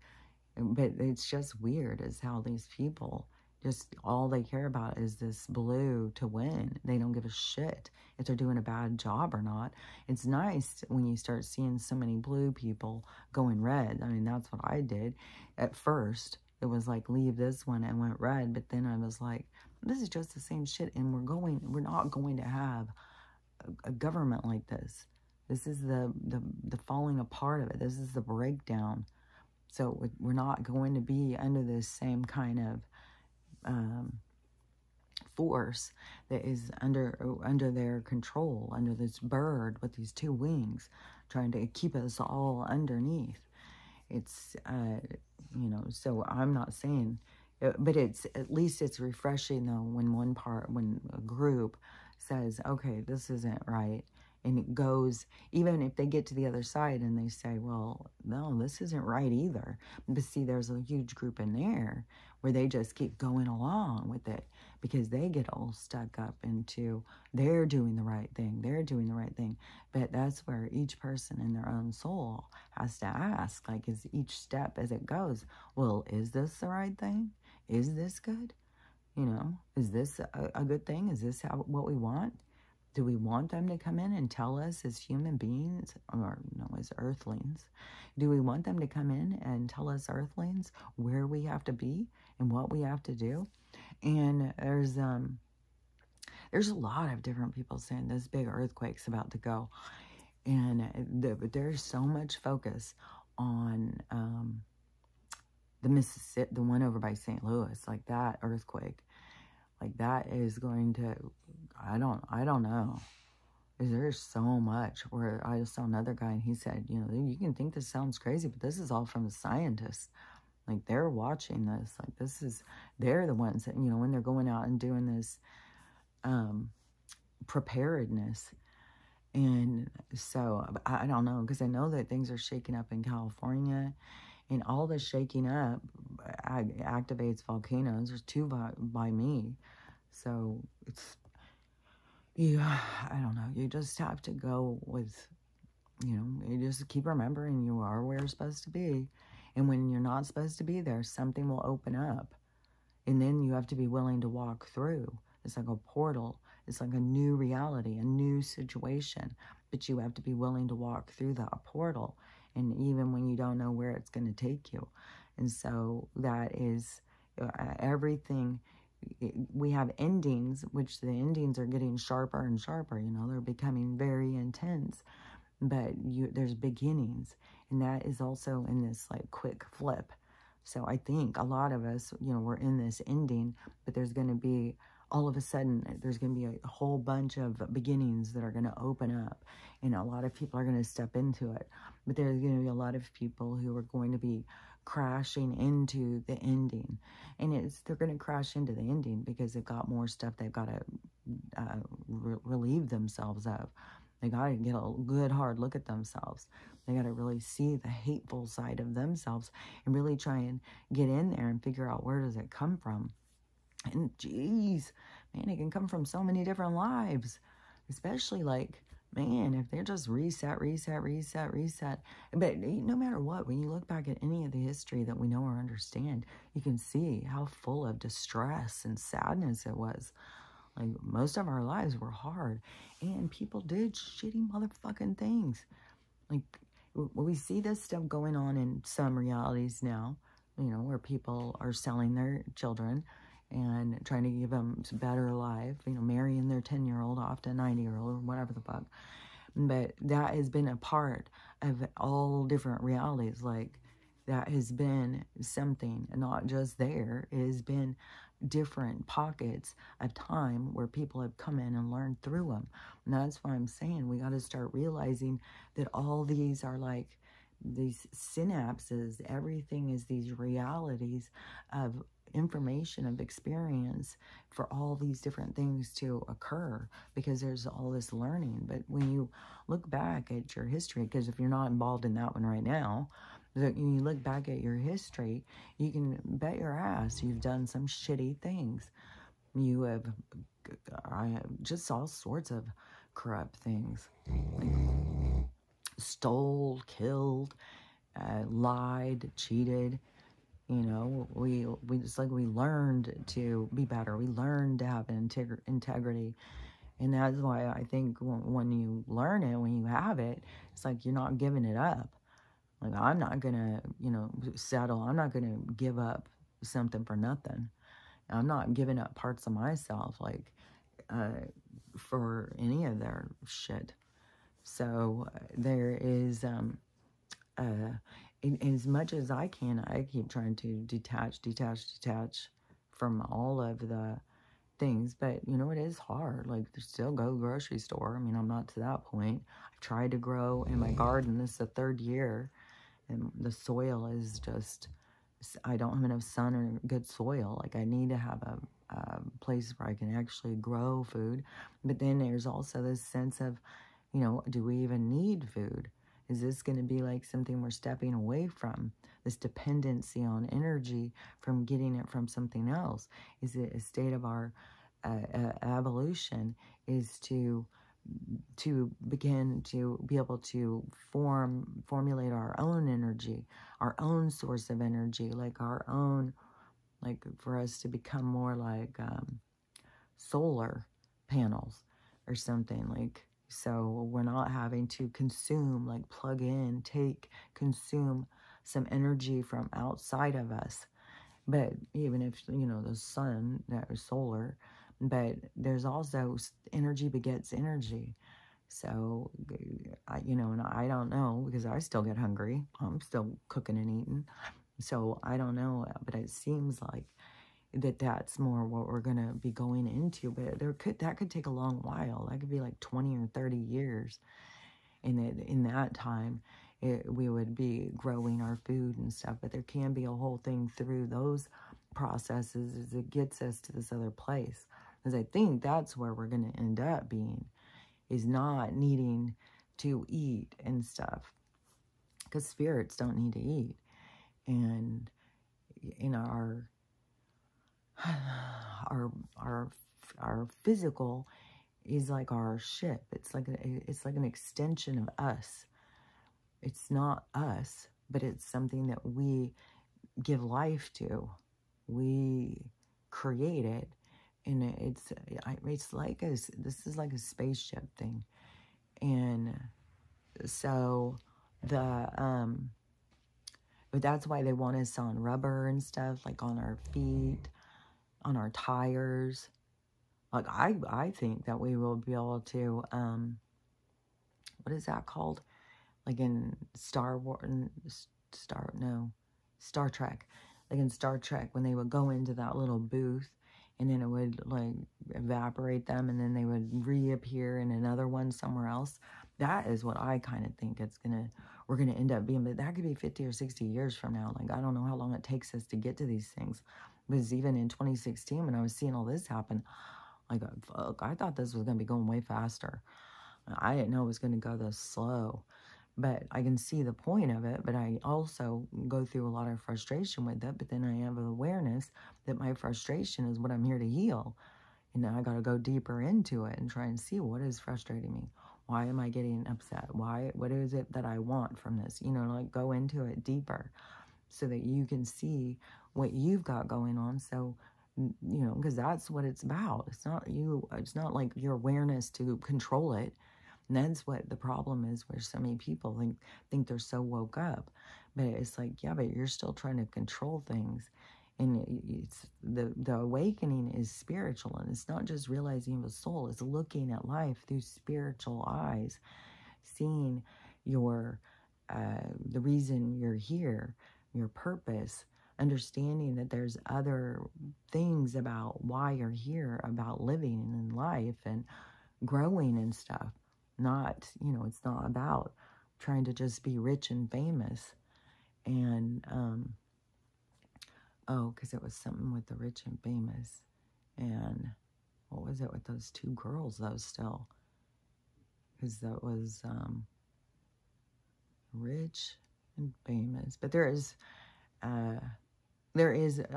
But it's just weird is how these people, just all they care about is this blue to win. They don't give a shit if they're doing a bad job or not. It's nice when you start seeing so many blue people going red. I mean, that's what I did. At first, it was like, leave this one, and went red. But then I was like, this is just the same shit. And we're not going to have a government like this. This is the falling apart of it. This is the breakdown. So we're not going to be under this same kind of force that is under their control, under this bird with these two wings, trying to keep us all underneath. It's, so I'm not saying, but at least it's refreshing though when a group says, okay, this isn't right. And it goes, even if they get to the other side and they say, well, no, this isn't right either. But see, there's a huge group in there where they just keep going along with it, because they get all stuck up into, they're doing the right thing. They're doing the right thing. But that's where each person in their own soul has to ask, like, is each step as it goes, well, is this the right thing? Is this good? Is this a good thing? Is this what we want? Do we want them to come in and tell us as human beings, or no, as earthlings? Do we want them to come in and tell us earthlings where we have to be and what we have to do? And there's a lot of different people saying this big earthquake's about to go. And there's so much focus on the Mississippi, the one over by St. Louis, like that earthquake. Like, that is going to, I don't know. There's so much. Where I just saw another guy and he said, you can think this sounds crazy, but this is all from the scientists. Like, they're watching this. Like, they're the ones that, when they're going out and doing this preparedness. And so, I don't know, because I know that things are shaking up in California. And all the shaking up activates volcanoes. There's two by me. So it's, I don't know. You just have to go with, you just keep remembering you are where you're supposed to be. And when you're not supposed to be there, something will open up. And then you have to be willing to walk through. It's like a portal. It's like a new reality, a new situation. But you have to be willing to walk through that portal. And even when you don't know where it's going to take you. And so that is everything. we have endings, which the endings are getting sharper and sharper, you know, they're becoming very intense, but there's beginnings, and that is also in this like quick flip. So I think a lot of us, you know, we're in this ending, but there's going to be, all of a sudden, there's going to be a whole bunch of beginnings that are going to open up, and a lot of people are going to step into it. But there's going to be a lot of people who are going to be crashing into the ending, and they're going to crash into the ending because they've got more stuff they've got to relieve themselves of. They got to get a good hard look at themselves. They got to really see the hateful side of themselves and really try and get in there and figure out, where does it come from? And geez, man, it can come from so many different lives, especially like, man, if they're just reset. But no matter what, when you look back at any of the history that we know or understand, you can see how full of distress and sadness it was. Like, most of our lives were hard, and people did shitty motherfucking things. Like, we see this stuff going on in some realities now, you know, where people are selling their children and trying to give them a better life, you know, marrying their 10-year-old off to a 90-year-old or whatever the fuck. But that has been a part of all different realities. Like, that has been something, not just there. It has been different pockets of time where people have come in and learned through them. And that's why I'm saying we got to start realizing that all these are like these synapses. Everything is these realities of information, of experience for all these different things to occur, because there's all this learning. But when you look back at your history, because if you're not involved in that one right now, when you look back at your history, you can bet your ass you've done some shitty things. You have just all sorts of corrupt things. Like, stole, killed, lied, cheated. You know, we just like, we learned to be better. We learned to have integrity. And that's why I think when you learn it, when you have it, it's like you're not giving it up. Like, I'm not going to, you know, settle. I'm not going to give up something for nothing. I'm not giving up parts of myself, like, for any of their shit. So there is, as much as I can, I keep trying to detach from all of the things. But, you know, it is hard. Like, still go grocery store. I mean, I'm not to that point. I've tried to grow in my garden. This is the 3rd year. And the soil is just, I don't have enough sun or good soil. Like, I need to have a place where I can actually grow food. But then there's also this sense of, you know, do we even need food? Is this going to be like something we're stepping away from? This dependency on energy from getting it from something else? Is it a state of our evolution is to begin to be able to formulate our own energy, our own source of energy, like our own, like for us to become more like solar panels or something, like, so we're not having to consume, like plug in, consume some energy from outside of us. But even if, you know, the sun, that is solar, but there's also energy begets energy. So, you know, and I don't know, because I still get hungry. I'm still cooking and eating. So I don't know, but it seems like that's more what we're going to be going into. But that could take a long while. That could be like 20 or 30 years. And in that time, we would be growing our food and stuff. But there can be a whole thing through those processes as it gets us to this other place. Because I think that's where we're going to end up being, is not needing to eat and stuff. Because spirits don't need to eat. And in our physical is like our ship. It's like an extension of us. It's not us, but it's something that we give life to. We create it, and it's like this is like a spaceship thing. And so but that's why they want us on rubber and stuff, like on our feet, on our tires. Like, I think that we will be able to, what is that called? Like in Star Trek. Like in Star Trek, when they would go into that little booth, and then it would like evaporate them, and then they would reappear in another one somewhere else. That is what I kind of think we're gonna end up being. But that could be 50 or 60 years from now. Like, I don't know how long it takes us to get to these things. Because even in 2016, when I was seeing all this happen, like, fuck, I thought this was gonna be going way faster. I didn't know it was gonna go this slow. But I can see the point of it, but I also go through a lot of frustration with it. But then I have an awareness that my frustration is what I'm here to heal. And now I got to go deeper into it and try and see what is frustrating me. Why am I getting upset? What is it that I want from this? You know, like, go into it deeper so that you can see what you've got going on. So, you know, because that's what it's about. It's not like your awareness to control it. And that's what the problem is, where so many people think they're so woke up. But it's like, yeah, but you're still trying to control things. And it's the awakening is spiritual. And it's not just realizing the soul. It's looking at life through spiritual eyes. Seeing your, the reason you're here, your purpose. Understanding that there's other things about why you're here, about living in life and growing and stuff. Not, you know, it's not about trying to just be rich and famous. And, because it was something with the rich and famous. And what was it with those two girls, though, still? Because that was rich and famous. But there is, I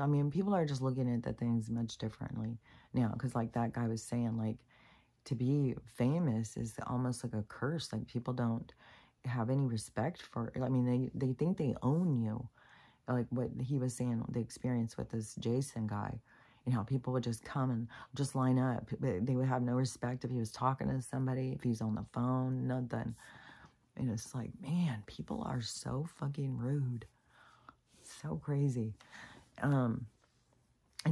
mean, people are just looking at the things much differently now. Because like that guy was saying, like, to be famous is almost like a curse. Like, people don't have any respect for it. I mean, they think they own you. Like what he was saying, the experience with this Jason guy, and how people would just come and just line up. They would have no respect if he was talking to somebody, if he's on the phone, nothing. And it's like, man, people are so fucking rude. So crazy. And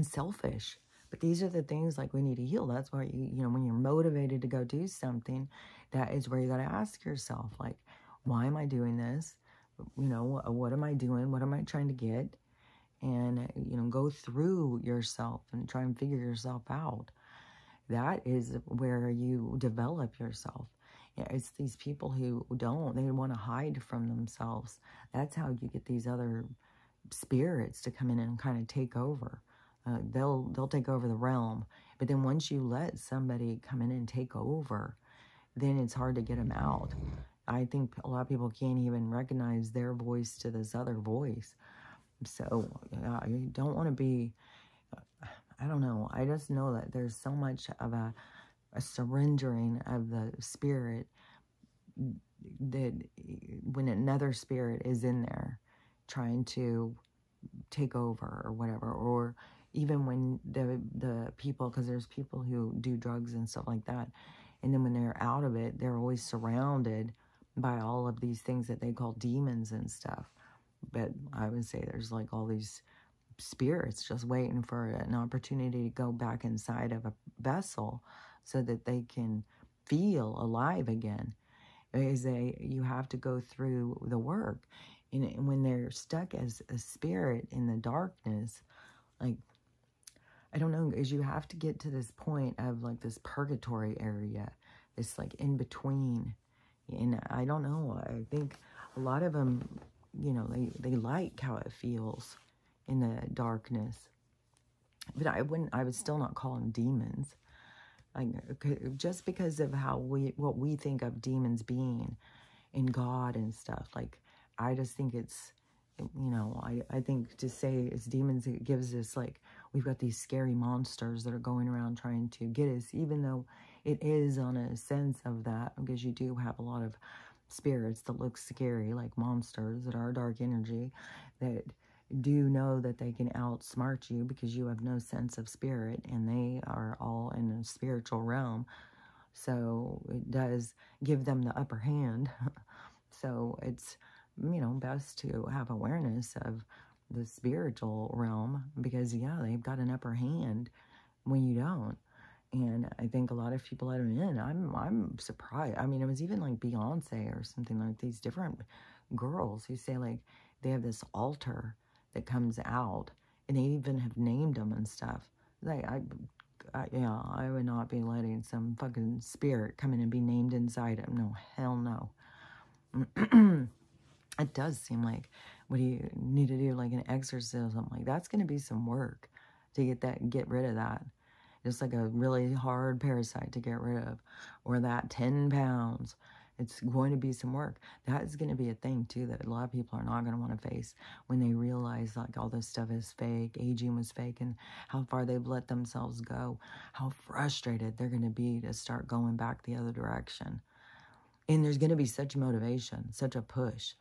selfish. But these are the things, like, we need to heal. That's why, you know, when you're motivated to go do something, that is where you got to ask yourself, like, why am I doing this? You know, what am I doing? What am I trying to get? And, you know, go through yourself and try and figure yourself out. That is where you develop yourself. Yeah, it's these people who don't. They want to hide from themselves. That's how you get these other spirits to come in and kind of take over. They'll take over the realm. But then once you let somebody come in and take over, then it's hard to get them out. I think a lot of people can't even recognize their voice to this other voice. So you don't want to be, I don't know. I just know that there's so much of a surrendering of the spirit, that when another spirit is in there trying to take over or whatever, or even when the people, because there's people who do drugs and stuff like that, and then when they're out of it, they're always surrounded by all of these things that they call demons and stuff. But I would say there's like all these spirits just waiting for an opportunity to go back inside of a vessel so that they can feel alive again. You have to go through the work. And when they're stuck as a spirit in the darkness, like, I don't know, is you have to get to this point of like this purgatory area, this like in between. And I don't know, I think a lot of them, you know, they like how it feels in the darkness. But I would still not call them demons. Like, just because of what we think of demons being in God and stuff. Like, I just think it's, you know, I think to say it's demons, it gives us like, we've got these scary monsters that are going around trying to get us, even though it is on a sense of that, because you do have a lot of spirits that look scary, like monsters that are dark energy, that do know that they can outsmart you because you have no sense of spirit, and they are all in a spiritual realm. So it does give them the upper hand. So it's, you know, best to have awareness of the spiritual realm, because yeah, they've got an upper hand when you don't. And I think a lot of people let them in. I'm surprised. I mean, it was even like Beyonce or something, like these different girls who say like they have this altar that comes out, and they even have named them and stuff. Like yeah, I would not be letting some fucking spirit come in and be named inside it. No, hell no. It does seem like, what do you need to do, like an exorcism? Like that's going to be some work to get rid of that. Just like a really hard parasite to get rid of, or that 10 pounds. It's going to be some work. That is going to be a thing too that a lot of people are not going to want to face when they realize like all this stuff is fake, aging was fake, and how far they've let themselves go, how frustrated they're going to be to start going back the other direction. And there's going to be such motivation, such a push.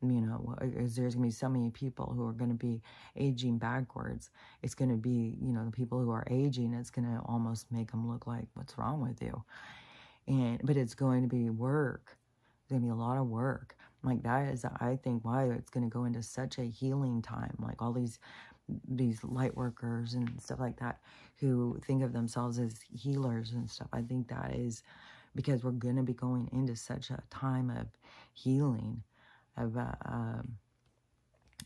You know, there's going to be so many people who are going to be aging backwards. It's going to be, you know, the people who are aging, it's going to almost make them look like, what's wrong with you? But it's going to be work. There's going to be a lot of work. Like that is, I think, why it's going to go into such a healing time. Like all these light workers and stuff like that who think of themselves as healers and stuff. I think that is because we're going to be going into such a time of healing, of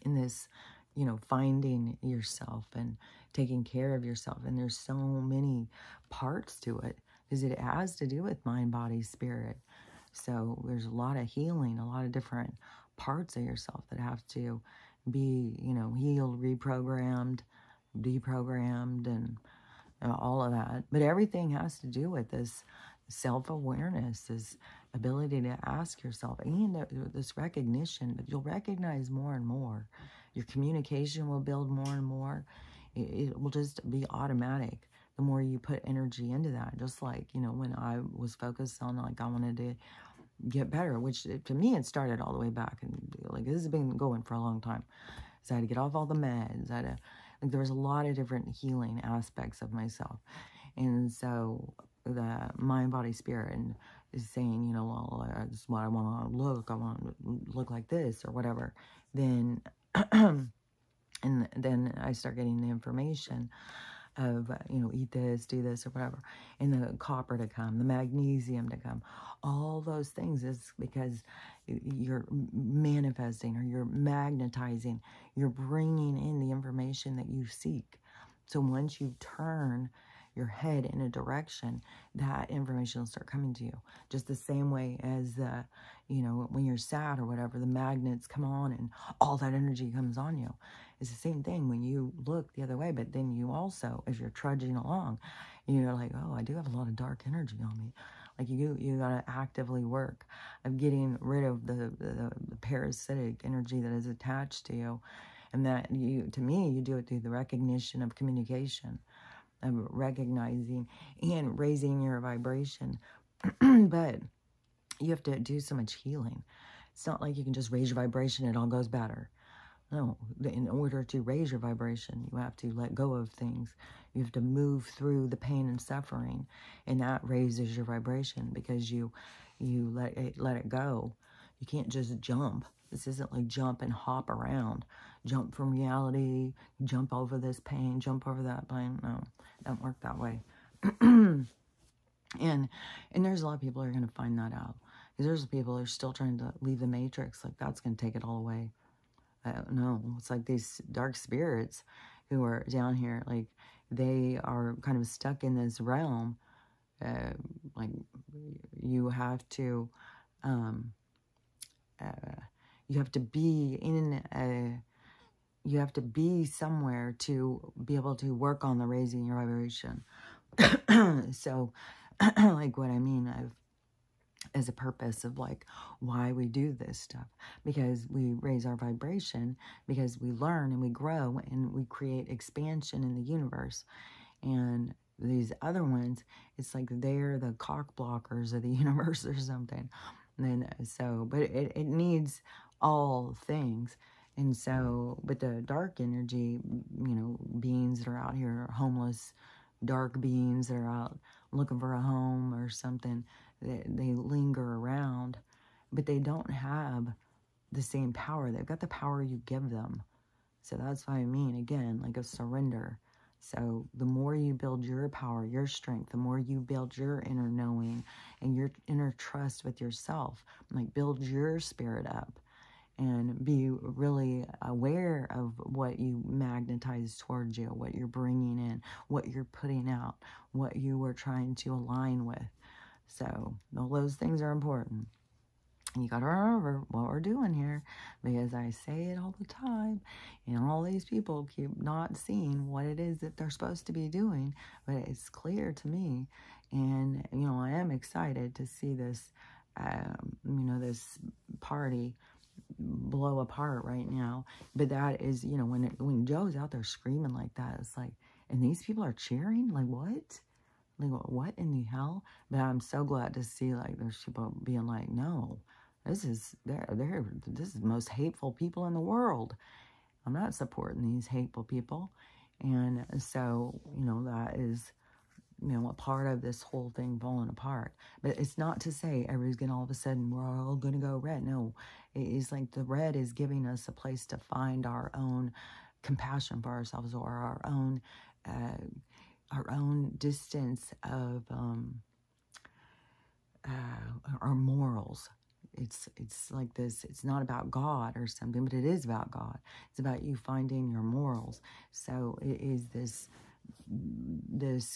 in this, you know, finding yourself and taking care of yourself. And there's so many parts to it because it has to do with mind, body, spirit. So there's a lot of healing, a lot of different parts of yourself that have to be, you know, healed, reprogrammed, deprogrammed, and all of that. But everything has to do with this self-awareness, this ability to ask yourself, and this recognition. But you'll recognize more and more. Your communication will build more and more. It will just be automatic the more you put energy into that. Just like, you know, when I was focused on, like, I wanted to get better, which to me it started all the way back, and like this has been going for a long time. So I had to get off all the meds. I had to, like, there was a lot of different healing aspects of myself. And so the mind, body, spirit, and is saying, you know, well, this is what I want to look. I want to look like this or whatever. Then, and then I start getting the information of, you know, eat this, do this, or whatever. And the copper to come, the magnesium to come. All those things is because you're manifesting, or you're magnetizing. You're bringing in the information that you seek. So once you turn your head in a direction, that information will start coming to you. Just the same way as, you know, when you're sad or whatever, the magnets come on and all that energy comes on you. It's the same thing when you look the other way, but then you also, as you're trudging along, you're like, oh, I do have a lot of dark energy on me. Like you got to actively work of getting rid of the parasitic energy that is attached to you. And that to me, you do it through the recognition of communication, of recognizing and raising your vibration. But you have to do so much healing. It's not like you can just raise your vibration and it all goes better. No, in order to raise your vibration, you have to let go of things. You have to move through the pain and suffering, and that raises your vibration because you let it go. You can't just jump. This isn't like jump and hop around. Jump from reality, jump over this pain, jump over that pain. No, it doesn't work that way. And there's a lot of people who are going to find that out. Because there's people who are still trying to leave the matrix. Like, that's going to take it all away. I don't know. It's like these dark spirits who are down here. Like, they are kind of stuck in this realm. Like, you have to... you have to be in you have to be somewhere to be able to work on the raising your vibration. So, like, what I mean as a purpose of, like, why we do this stuff. Because we raise our vibration, because we learn and we grow and we create expansion in the universe. And these other ones, it's like they're the cock blockers of the universe or something. And then, so, but it needs all things. And so, but the dark energy, you know, beings that are out here, homeless, dark beings that are out looking for a home or something, they linger around, but they don't have the same power. They've got the power you give them. So that's what I mean, again, like a surrender. So the more you build your power, your strength, the more you build your inner knowing and your inner trust with yourself, like build your spirit up and be really aware of what you magnetize towards you, what you're bringing in, what you're putting out, what you are trying to align with. So all those things are important. And you got to remember what we're doing here, because I say it all the time, and all these people keep not seeing what it is that they're supposed to be doing, but it's clear to me. And, you know, I am excited to see this, you know, this party blow apart right now. But that is, you know, when Joe's out there screaming like that, it's like, and these people are cheering, like, what? Like, what in the hell? But I'm so glad to see, like, there's people being like, no, this is this is the most hateful people in the world. I'm not supporting these hateful people. And so, you know, that is, you know, a part of this whole thing falling apart. But it's not to say everybody's going to all of a sudden, we're all going to go red. No, it is like the red is giving us a place to find our own compassion for ourselves, or our own distance of our morals. It's like this. It's not about God or something, but it is about God. It's about you finding your morals. So it is this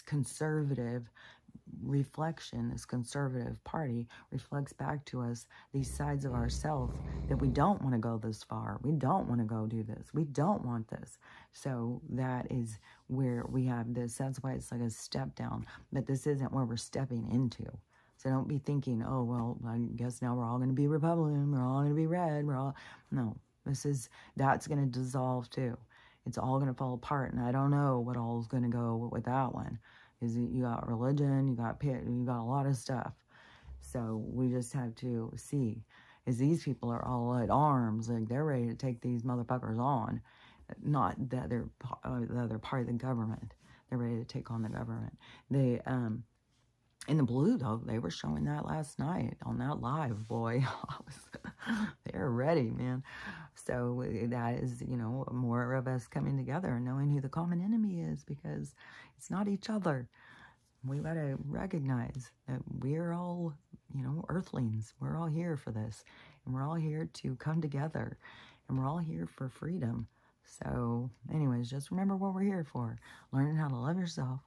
conservative reflection, this conservative party reflects back to us these sides of ourselves that we don't want to go this far. We don't want to go do this. We don't want this. So that is where we have this. That's why it's like a step down. But this isn't where we're stepping into. So don't be thinking, oh, well, I guess now we're all going to be Republican. We're all going to be red. No, that's going to dissolve too. It's all going to fall apart. And I don't know what all is going to go with that one. Is you got religion, you got a lot of stuff. So we just have to see, is these people are all at arms, like they're ready to take these motherfuckers on. Not that they're the other part of the government. They're ready to take on the government. They, in the blue, though, they were showing that last night on that live, boy. They're ready, man. So that is, you know, more of us coming together and knowing who the common enemy is, because it's not each other. We got to recognize that we're all, you know, earthlings. We're all here for this. And we're all here to come together. And we're all here for freedom. So, anyways, just remember what we're here for. Learning how to love yourself,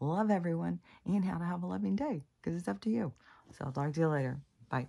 love everyone, and how to have a loving day, because it's up to you. So I'll talk to you later. Bye.